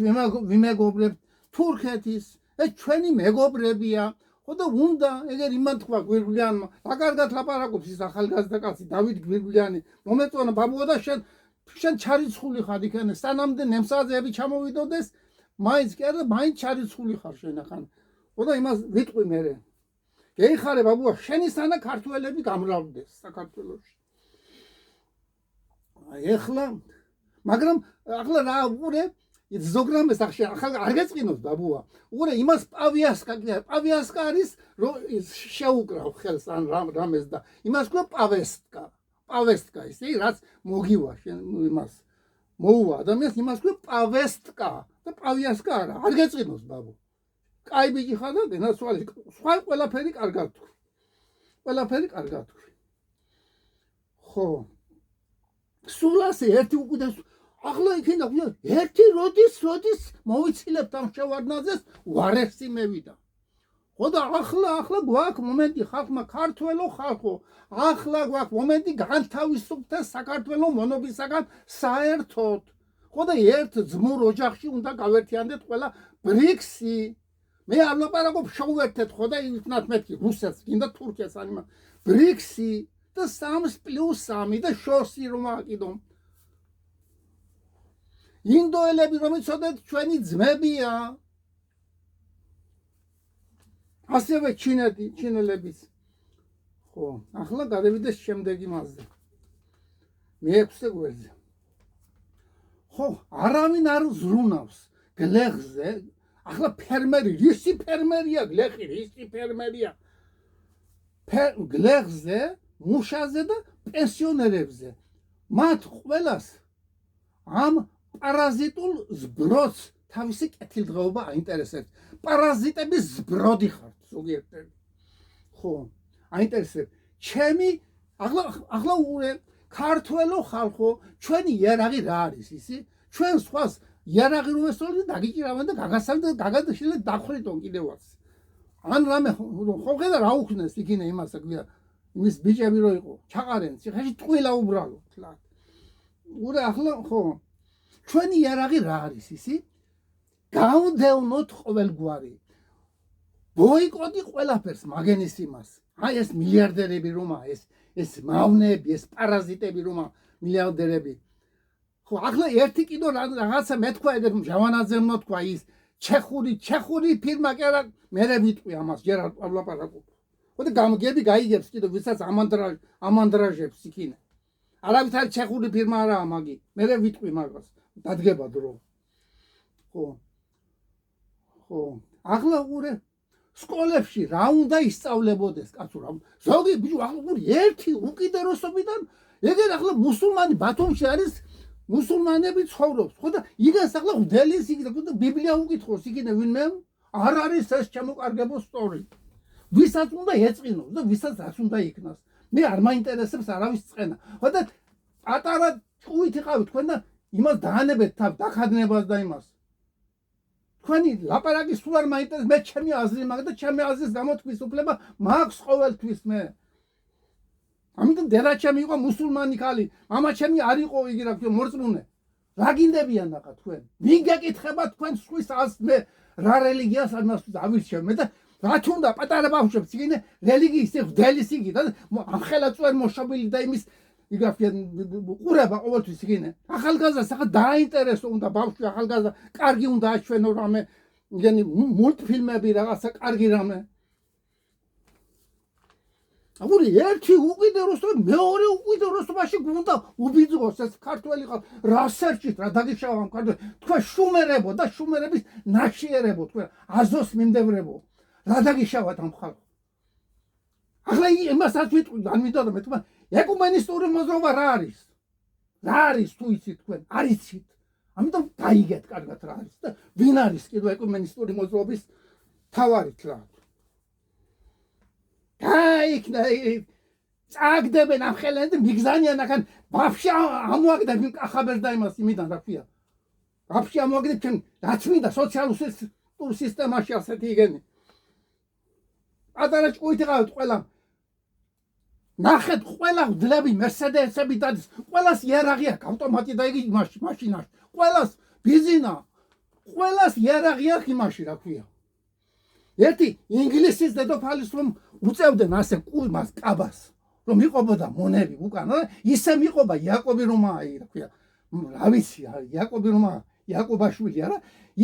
ვიმეგობრებთ, თურქეთის, ეს ჩვენი მეგობრებია. ხო და უნდა ეგერ იმან თქვა გვირგვლიანმა, რა კარგად ლაპარაკობს ის ახალგაზრდა კაცი დავით გვირგვლიანი, მომეწონა ბაბუა და შენ ჩარიცხული ხარ იქნე, სანამდე ნემსაძეები ჩამოვიდოდეს, მაინც კი არა, მაინც ჩარიცხული ხარ შენ ახან. ხო და იმას ვიტყვი მე. გეიხარე ბაბუა, შენისანა ქართველები გამრავლდეს საქართველოში. მაგრამ ახლა რა უყურე, ზოგრამეს ახლა არ გეწყინოს ბაბუა. უყურე იმას პავიასკა არის შეუკრავ ხელს ან რამეს და იმას ქვია პავესტკა ისე რაც მოგივა შენ იმას მოუვა ადამიანს იმას ქვია პავესტკა და პავიასკა არა არ გეწყინოს ბაბუ. კაი ბიჭი ხარ და გენაცვალე სხვა ყველაფერი კარგად თქვი. ხო. სულას ერთი უკვე ახლა იქნება ერთი როდის მოვიცილებ ამ შევარდნაძეს ვარესი მევიდა ხო და ახლა გვაქვს მომენტი ხალხმა ქართველო ხალხო ახლა გვაქვს მომენტი განთავისუფლდეს საქართველოს მონობისაგან საერთოდ ხო და ერთ ძმურ ოჯახში უნდა გავერთიანდეთ ყველა ბრიქსი მე არ ლაპარაკობ შევერთეთ ხო და იქნათ მეთქი რუსეთს გინდა თურქეთს ანიმა ბრიქსი და 3+3 და შორსი რომ აკიდო ინდოელები რომ იცოდეთ ჩვენი ძმებია ასევე ჩინელებიც ხო ახლა გადავიდეს შემდეგი მასზე მე-6 გვერდზე ხო არავინ არ ზრუნავს გლეხზე ახლა ფერმერი რისი ფერმერია გლეხი რისი ფერმერია გლეხზე მუშაზე და პენსიონერებზე მათ ყველას ამ პარაზიტულ ზბროც თავისი კეთილდღეობა აინტერესებს პარაზიტების ზბროდი ხართ ზოგიერთი ხო აინტერესებს ჩემი ახლა ურე ქართველო ხალხო ჩვენი იარაღი რა არის ისი ჩვენ სხვას იარაღი რომ ესწავლი დაგიჭირავენ და გაგასალ და გაგადაშილე დახვრიტონ კიდევაც ან რამე ხო ხედა რა უქნეს იქინე იმასა გვია იმის ბიჭები რო იყო ჩაყარენ ციხეში ტყუილა უბრალო თლა ურე ახლა ხო ჩვენი იარაღი რა არის ისი გავდევნოთ ყოველგვარი ბოიკოტი ყველაფერს მაგენის იმას აი ეს მილიარდერები რომა ეს მავნეები ეს პარაზიტები რომა მილიარდერები ხო ახლა ერთი კიდო რაღაცა მეთქვა ეგრე ჟავანაძემ თქვა ის ჩეხური ფირმა კი არა მერე ვიტყვი ამას ჯერ არ ვლაპარაკობ ხო და გამგები გაიგებს კიდო ვისაც ამანდრაჟებს იქინე არავითარი ჩეხური ფირმა არაა მაგი მერე ვიტყვი მაგას დადგება დრო ხო ახლა ურე სკოლებში რა უნდა ისწავლებოდეს კაცო რა ზოგი ბიჭო ახლა ერთი უკიდურესობიდან ეგერ ახლა მუსულმანი ბათუმში არის მუსულმანები ცხოვრობს ხო და იგას ახლა ღვთელის იქ და ბიბლია უკითხოს იქინე ვინმე არ არის ეს ჩამოკარგებო სწორი ვისაც უნდა ეწყინოს და ვისაც რაც უნდა იქნას მე არ მაინტერესებს არავის წენა ხო და პატარა ჭუით იყავით თქვენ და იმას დაანებეთ თავ დახადნებას და იმას თქვენი ლაპარაკი სულ არ მაინტერესებს მე ჩემი აზრი მაგ და ჩემი აზრის გამოთქმის უფლება მაქვს ყოველთვის მე ამიტომ დედაჩემი იყო მუსულმანი ქალი მამაჩემი არ იყო იგი რა ქვია მორწმუნე რა გინდებიან ახლა თქვენ ვინ გეკითხება თქვენ სხვის აზრს მე რა რელიგიას ამას ავირჩევ მე და რა თუნდა პატარა ბავშვებს იქინე რელიგიის ღვთელის იგი და ამხელა წვერ მოშობილი და იმის იგრაფია ყურება ყოველთვის იქინე ახალგაზრდას ახლა დაინტერესო უნდა ბავშვი ახალგაზრდა კარგი უნდა აჩვენო რამე იგენი მულტფილმები რაღაცა კარგი რამე აგური ერთი უკიდურესობა მეორე უკიდურესობაში გვუნდა უბიძღოს ეს ქართველი ხალხი რა სერჩით რა დაგიშავა ქართველი თქვენ შუმერებო და შუმერების ნაშიერებო თქვენ აზოს მიმდევრებო რა დაგიშავათ ამ ხალხს ახლა იმასაც ვიტყვი განვიდოდა მე თქვენ ეკუმენისტური მოძრაობა რა არის თუ იცით თქვენ არ იცით ამიტომ გაიგეთ კარგად რა არის და ვინ არის კიდევ ეკუმენისტური მოძრაობის თავარი თლა გაიქნა წაგდებენ ამხელენ და მიგზანიან ახან ბავშვი ამოაგდებ იმ ახაბერს და იმას იმიდან რა ქვია ბავშვი ამოაგდებ ჩვენ რაც მინდა სოციალურ სისტემაში ასეთი იგენი პატარა ჭკუით იყავთ ყველა ნახეთ ყველა ძლები მერსედესები და ყველას იარაღი აქვს ავტომატი და იგი მაშინაში ყველას ბიზინა ყველას იარაღი აქვს იმაში რა ქვია ერთი ინგლისის დედოფალის რომ უწევდნენ ასე ყურმას კაბას რომ იყობოდა მონები უკან ისე მიყობა იაკობი რომაი რა ქვია რა ვიცი იაკობი რომა იაკობაშვილი არა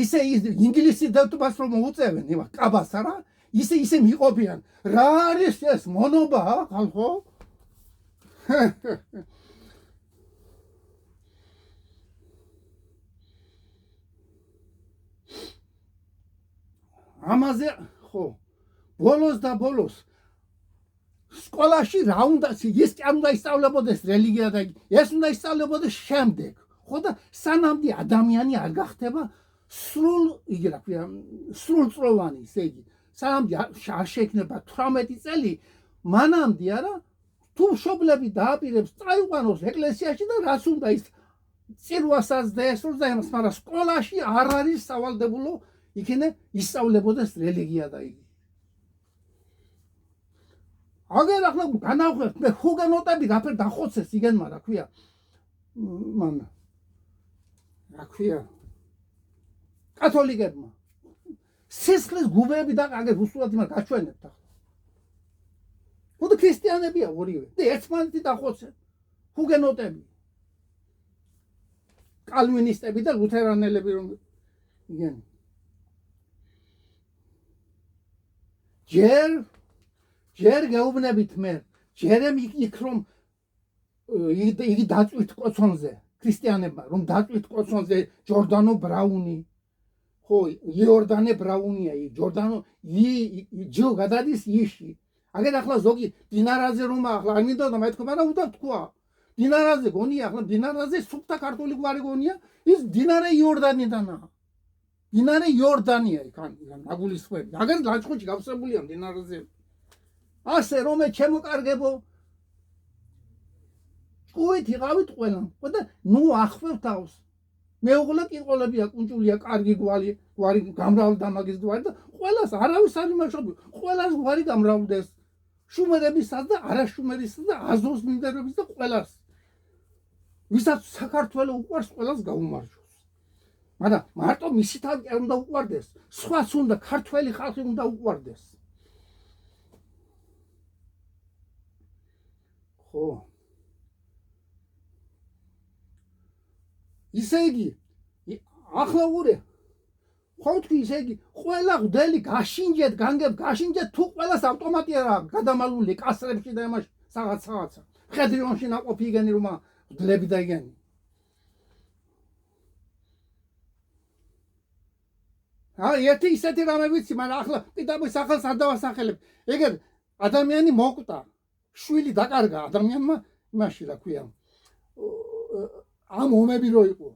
ისე ინგლისის დედოფალს რომ უწევენ იმას კაბას არა ისე მიყობიან რა არის ეს მონობა ხალხო ამაზე ხო ბოლოს და ბოლოს სკოლაში რა უნდა ის კი არ უნდა ისწავლებოდეს რელიგია და ეს უნდა ისწავლებოდეს შემდეგ ხო და სანამდე ადამიანი არ გახდება სრულ იგი რა ქვია სრულწლოვანი ისე იგი სანამდე არ შეექნება 18 წელი მანამდე არა თუ თუ მშობლები დააპირებს წაიყვანოს ეკლესიაში და რაც უნდა ის წირვასაც და ესურს და იმას, მაგრამ სკოლაში არ არის სავალდებულო იქნე ისწავლებოდეს რელიგია და იგი. აგერ ახლა განავხვევთ მე ჰუგენოტები რაფერ დახოცეს იგენმა რა ქვია მან რა ქვია კათოლიკებმა სისხლის გუბეები და აგერ უსულად იმას გაჩვენებთ ახლა. ხოდა ქრისტიანებია ორივე და ერთმანეთი დახოცენ ჰუგენოტები კალვინისტები და ლუთერანელები რომ იგენ ჯერ გეუბნებით მე ჯერემ იქ რომ იგი დაწვით კოცონზე ქრისტიანებმა რომ დაწვით კოცონზე ჯორდანო ბრაუნი ხო იორდანე ბრაუნია ჯორდანო ჯო გადადის იში აგერ ახლა ზოგი დინარაზე რომ ახლა არ მინდოდა მეთქვა მაგრამ უნდა თქვა დინარაზე გონია ახლა დინარაზე სუფთა ქართული გვარი გონია ის დინარე იორდანიდანაა დინარე იორდანია იქან ნაგულისხმები აგერ ლანჩხუთში გავსებულია დინარაზე ასე რომ ჩემოკარგებო ჭუით იყავით ყველამ და ნუ ახვევ თავს მეუღლე კითხოლებია კუნჭულია კარგი გვარი გამრავლდა მაგის გვარი და ყველას არავის არ იმაშობი ყველას გვარი გამრავლდეს შუმერებისაც და არაშუმერისა და აზოს მიმდევრების და ყველას ვისაც საქართველოს უყვარს ყველას გაუმარჯოს მაგრამ მარტო მისი თავი არ უნდა უყვარდეს სხვაც უნდა ქართველი ხალხი უნდა უყვარდეს ხო ისე იგი ახლა ურე ხო თქვი ისე იგი ყველა ღდელი გაშინჯეთ განგებ გაშინჯეთ თუ ყველას ავტომატია გადამალული კასრებში და იმაში რაღაცა ხედრიონში ნაყოფი იგენი რომ ღდლები და იგენი ერთი ისეთი რამე ვიცი მაგრამ ახლა პიტაბის სახელს არ დავასახელებ ეგერ ადამიანი მოკვდა შვილი დაკარგა ადამიანმა იმაში რა ქვია ამ ომები რო იყო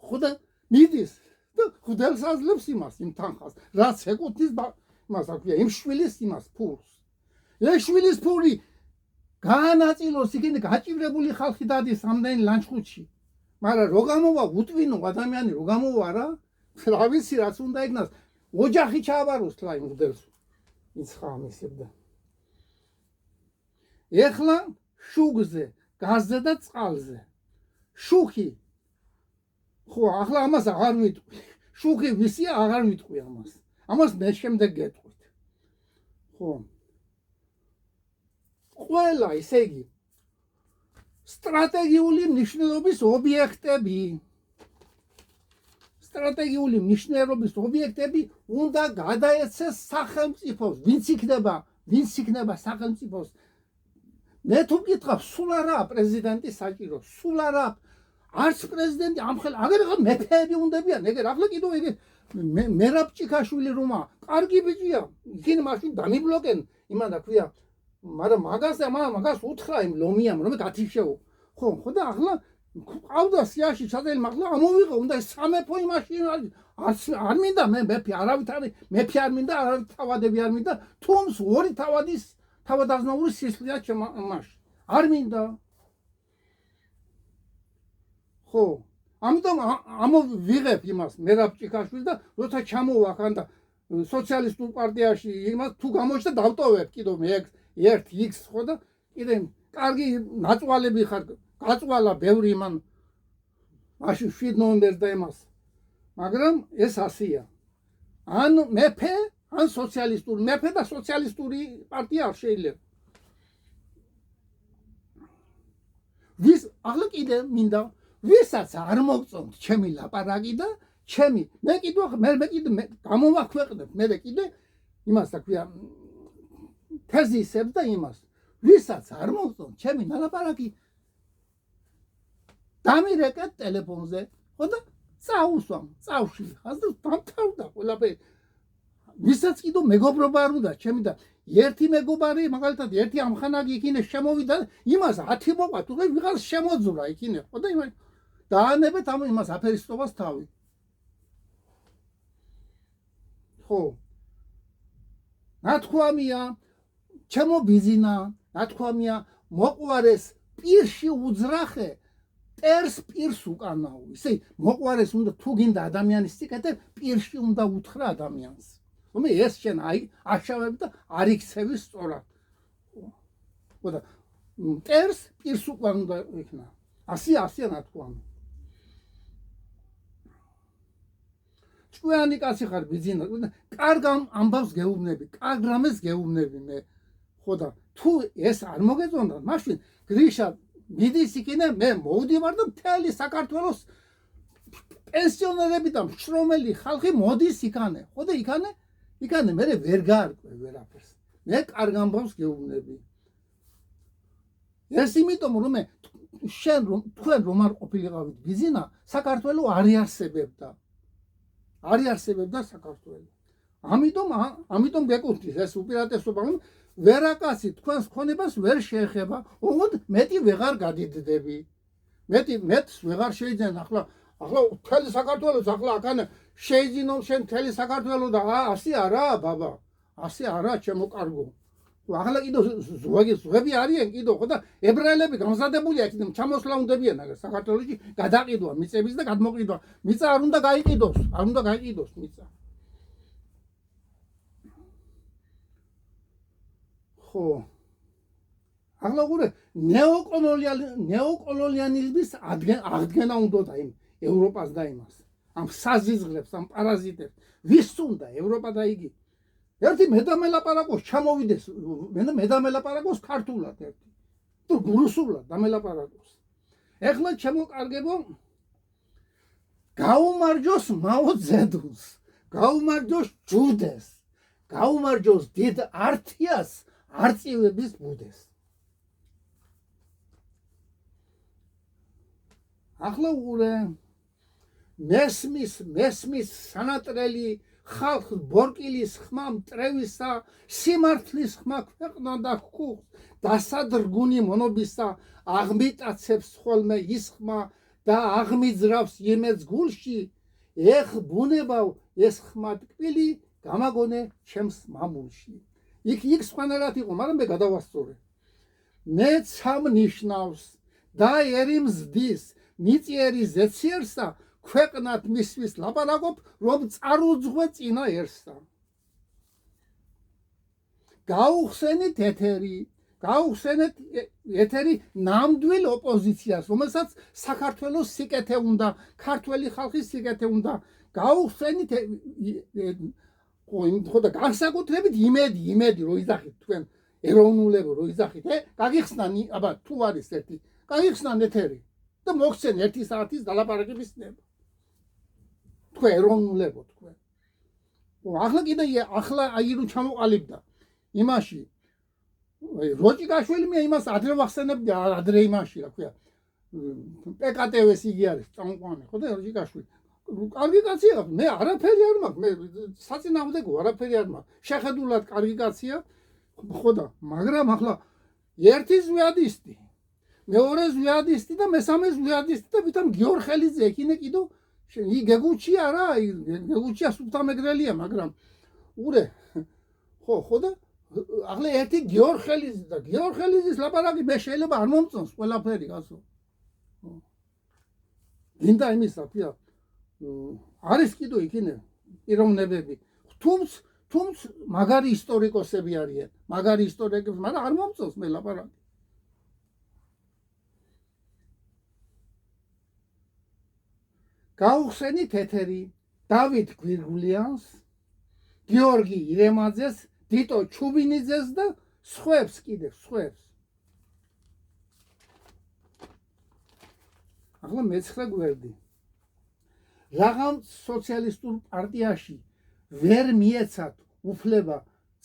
ხოდა მიდის და ხუდელს აძლევს იმას იმ თანხას რაც ეკუთვნის იმას რა ქვია იმ შვილის იმას ფულს ეს შვილის ფული გაანაწილოს იქნე გაჭირებული ხალხი დადის ამდენი ლანჩხუთში მაგრამ რო გამოვა უტვინო ადამიანი რო გამოვა რა ვიცი რაც უნდა ეგნას ოჯახი ჩააბაროს თლა იმ ხუდელს ის ხამისებდა ეხლა შუგზე გაზზე და წყალზე შუქი ხო ახლა ამას აღარ ვიტყვი შუქი ვისია აღარ ვიტყვი ამას მე შემდეგ გეტყვით ხო ყველა ისე იგი სტრატეგიული მნიშვნელობის ობიექტები უნდა გადაეცეს სახელმწიფოს ვინც იქნება სახელმწიფოს მე თუ მკითხავ სულ არაა პრეზიდენტი საჭირო სულ არაა არც პრეზიდენტი ამხელ აგერ მეფეები უნდებიან ეგერ ახლა კიდევ ეგ მერაბჭიქაშვილი რომა კარგი ბიჭია იქინ მაშინ დამიბლოკენ იმან და ქვია მაგრამ მაგას უთხრა იმ ლომიამ რომ გათიშეო ხო და ახლა ყავდა სიაში ჩადელი ახლა ამოვიღო უნდა სამეფო იმაში არ მინდა მე მეფე არავით არის მეფე არ მინდა არავით თავადები არ მინდა თუმს ორი თავადაზნაური სისხლია ჩემაში არ მინდა ხო ამიტომ ამოვიღებ იმას მერაბჭიქაშვილს და როცა ჩამოვახან და სოციალისტურ პარტიაში იმას თუ გამოჩნდა დავტოვებ კიდევ მე ერთ X ხო და კიდე კარგი ნაწვალები ხარ გაწვალა ბევრი იმან მაშინ 7 ნოემბერს და იმას მაგრამ ეს ასია ან მეფე ან სოციალისტური მეფე და სოციალისტური პარტია არ შეიძლება ვის ახლა კიდე მინდა ვისაც არ მოგწონთ ჩემი ლაპარაკი და ჩემი მე კიდე გამოვაქვეყნებ მე კიდე იმას და ქვია თეზისებს და იმას ვისაც არ მოგწონთ ჩემი ლაპარაკი დამირეკეთ ტელეფონზე ხო და წავუსვამ წავში ხაზ და დამთავრდა ყველაფერი ვისაც კიდე მეგობრობა არ უნდა ჩემი და ერთი მეგობარი მაგალითად ერთი ამხანაგი იქინე შემოვიდა იმას 10 მოყვა თუ ვიღარ შემოძურა იქინე ხო და იმას დაანებეთ ამ იმას აფერისტობას თავი ხო ნათქვამია ჩემო ბიზინა ნათქვამია მოყვარეს პირში უძრახე ტერს პირს უკანაო. ისე მოყვარეს უნდა თუ გინდა ადამიანის სიკეთე პირში უნდა უთხრა ადამიანს. რომ ეს შენ აშავებ და არ იქცევი სწორად. ხოდა ტერს პირს უკან უნდა იქნა. ასე ნათქვამი. ჭკვიანი კაცი ხარ ბიძინა. კარგ ამბავს გეუბნები, კარგ რამეს გეუბნები მე. ხოდა თუ ეს არ მოგეწონდა, მაშინ გრიშა მიდის იქინე მე მოვდივარ და მთელი საქართველოს პენსიონერები და მშრომელი ხალხი მოდის იქანე. ხოდა იქანე მე ვერ გაარკვევ ვერაფერს. მე კარგ ამბავს გეუბნები. ეს იმიტომ რომ თქვენ რომ არ ყოფილიყავით ბიზინა, საქართველო არ იარსებებდა. არ იარსებებდა საქართველო. ამიტომ გეკუთვნის ეს უპირატესობა, რომ ვერაკაცი თქვენს ქონებას ვერ შეეხება, უღოდ მეტი ვეღარ გადიდდები. მეტს ვეღარ შეიძლება ახლა მთელი საქართველოს ახლა აქანე შეიძინო შენ მთელი საქართველო და ასე არაა ბაბა. ასე არაა ჩემო კარგო. ახლა კიდო ზღვები არიან კიდო ხო და ებრაელები გამზადებულია იქიდან ჩამოსვლა უნდებიან საქართველოში გადაყიდვა მიწების და გადმოყიდვა. მიწა არ უნდა გაიყიდოს მიწა. ხო ახლა ყურე ნეოკოლონიალიზმის აღდგენა უნდა იმ ევროპას და იმას ამ საზიზღრებს ამ პარაზიტებს ვის უნდა ევროპა და იგი ერთი მედამელაპარაკოს ჩამოვიდეს მედამელაპარაკოს ქართულად ერთი თუ რუსულად დამელაპარაკოს ეხლა შემოკარგებო გაუმარჯოს მაო ძედულს გაუმარჯოს ჯუდეს გაუმარჯოს დიდ ართიას არწივების ბუდეს ახლა ურე მესმის სანატრელი ხალხ ბორკილის ხმა მტრევისა სიმართლის ხმა ქვეყნა და ხუხს დასადრგუნი მონობისა აღმიტაცებს ხოლმე ის ხმა და აღმიძრავს იმეც გულში ეხ ბუნებავ ეს ხმა ტკბილი გამაგონე ჩემს მამულში იქ სხვანაირად იყო მაგრამ მე გადავასწორე მე ცამ ნიშნავს და ერიმზდის მიწიერი ზეციერსა ქვეყნად მისვის ლაპარაკობ რომ წარუძღვე წინაერსა გაუხსენით ეთერი ნამდვილ ოპოზიციას რომელსაც საქართველოს სიკეთე უნდა ქართველი ხალხის სიკეთე უნდა გაუხსენით ხოდა განსაკუთრებით იმედი რო იძახით თქვენ ეროვნულებო რო იძახით გაგიხსნა აბა თუ არის ერთი გაგიხსნა ეთერი და მოგცენ 1 საათის დალაპარაკების ნება თქვენ ეროვნულებო თქვენ ახლა კიდე ახლა აი რომ ჩამოყალიბდა იმაში როჭიკაშვილი მე იმას ადრე ვახსენებდი ადრე იმაში რა ქვია პკტვ-ს იგი არის წამყვანი ხო და როჭიკაშვილი კარგი კაცია მე არაფერი არ მაქვს მე საწინააღმდეგო არაფერი არ მაქვს შეხედულად კარგი კაცია ხო და მაგრამ ახლა ერთი ზვიადისტი მეორე ზვიადისტი და მესამე ზვიადისტი და ვითომ გიორხელიძე ეკინე კიდო ი გეგუჩი არა გეგუჩია სულთამეგრელია მაგრამ ურე ხო და ახლა ერთი გიორხელიძე და გიორხელიძის ლაპარაკი მე შეიძლება არ მომწონს ყველაფერი კაცო გინდა იმისა ქვია არის კიდო იქინე პიროვნებები თუმც მაგარი ისტორიკოსები არიან მაგარი ისტორიკოსები მაგრამ არ მომწონს მე ლაპარაკი გაუხსენით ეთერი დავით გვირგულიანს გიორგი ირემაძეს დიტო ჩუბინიძეს და სხვებს ახლა მე-9 გვერდი რაღაც სოციალისტურ პარტიაში ვერ მიეცათ უფლება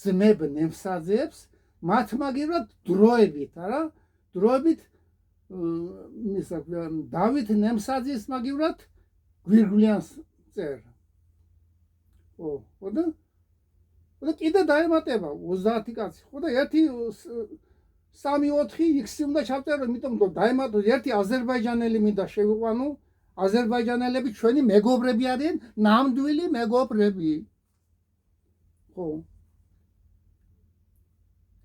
ძმებ ნემსაძეებს მათ მაგივრად დროებით დავით ნემსაძის მაგივრად გვირგულიანს წერ ხო და კიდე დაემატება 30 კაცი ხო და 1-3-4 X უნდა ჩავწერო იმიტომ რომ დაემატო ერთი აზერბაიჯანელი მინდა შევიყვანო აზერბაიჯანელები ჩვენი მეგობრები არიან ნამდვილი მეგობრები ხო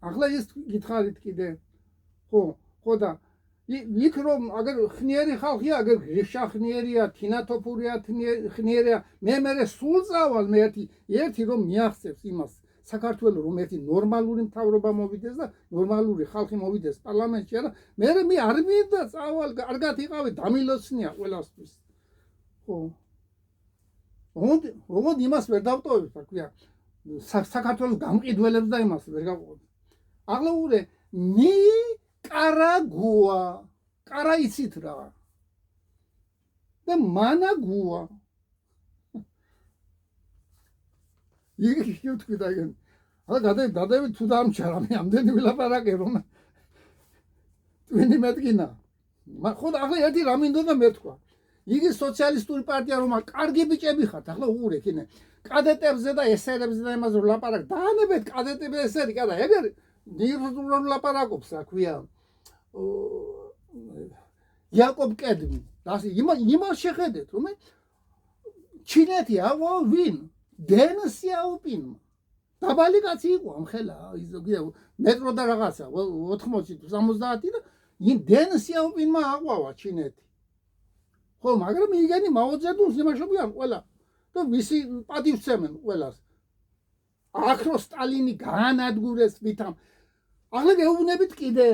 ახლა ის გითხარით კიდე ხო და იქ რომ აგერ ხნიერი ხალხია, აგერ გრიშა ხნიერია, თინათოფურია ხნიერია, მე სულ წავალ მე ერთი რომ მიაღწევს იმას საქართველოს რომ ერთი ნორმალური მთავრობა მოვიდეს და ნორმალური ხალხი მოვიდეს პარლამენტში, არა მე არ მინდა წავალ, კარგად იყავი, დამილოცნია ყველასთვის. ხო. ოღონდ იმას ვერ დავტოვებ, რა ქვია, საქართველოს გამყიდველებს და იმას ვერ გავყოთ. აღლაურე კარაგუა, კარა იცით რა და მანაგუა. იგი შევთქვი და igen. ახლა გადავიდეთ თუ დამჩარა მე ამდენი ვილაპარაკე რომ ტვინი მეტკინა. ხო და ახლა ერთი რა მინდოდა მეთქვა. იგი სოციალისტური პარტია რომ კარგი ბიჭები ხართ, ახლა უყურე კინე. კადეტებზე და ესერებზე და იმაზე ვლაპარაკ. დაანებეთ კადეტები და ესერი, კადა ეგერ ნირზულ ლაპარაკობს, რა ქვია. იაკობ კედმი. იმას შეხედეთ, რომ ჩინეთი ავა ვინ? დენ სიაოპინმა. დაბალი კაცი იყო ამ ხელა, მეტრო და რაღაცა 80-70 და დენ სიაოპინმა აყვავა ჩინეთი. ხო, მაგრამ იგენი მაოძედუნს იმაშობიან ყველა და მისი პატივცემენ ყველას. აქრო სტალინი გაანადგურეს ვითამ. ახლა გეუბნებით კიდე,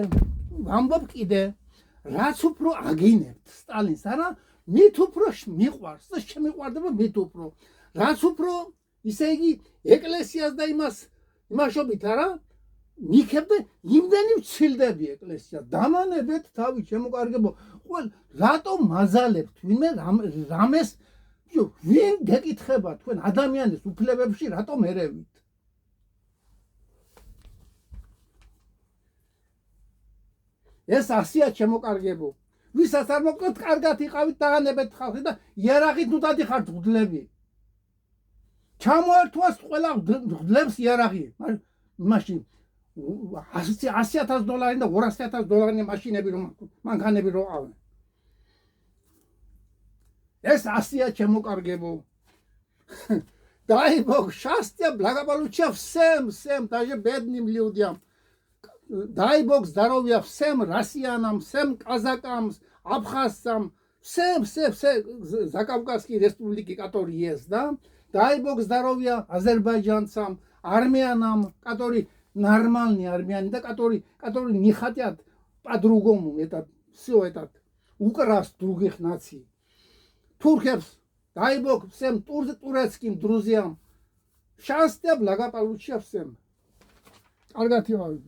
ვამბობ კიდე, რაც უფრო აგინებთ სტალინს, არა, მით უფრო მიყვარს და შემიყვარდება მით უფრო. რაც უფრო, ისე იგი ეკლესიას და იმაშობით, არა, მიქებდა, იმდენი ვცილდები ეკლესიას. დამანებეთ თავი, შემოკარგებო. ყველ რატომ მაზალებთ ვინმე რამეს, ვინ გეკითხება თქვენ ადამიანის უფლებებში რატომ ერევით? ეს ასია შემოკარგებო. ვისაც არ მოგწონთ, კარგად იყავით, დაანებეთ ხალხი და იარაღით ნუ დადიხართ მღვდლები. ჩამოერთვას ყველა მღვდლებს იარაღი. მაშინ $100,000 და $200,000 მაშინები რომ მანქანები რო ყავენ. ეს ასია შემოკარგებო. Дай Бог счастья, благополучия всем, даже бедным людям. Дай Бог здоровья всем россиянам, всем казакам, абхазцам, всем Закавказские республики, которые есть, да? Дай Бог здоровья азербайджанцам, армянам, которые нормальные армяне, да, которые не хотят по-другому все это украсть других наций. Туркებს, дай Бог всем турецким друзьям. Счастья, благополучия всем. Аргатива.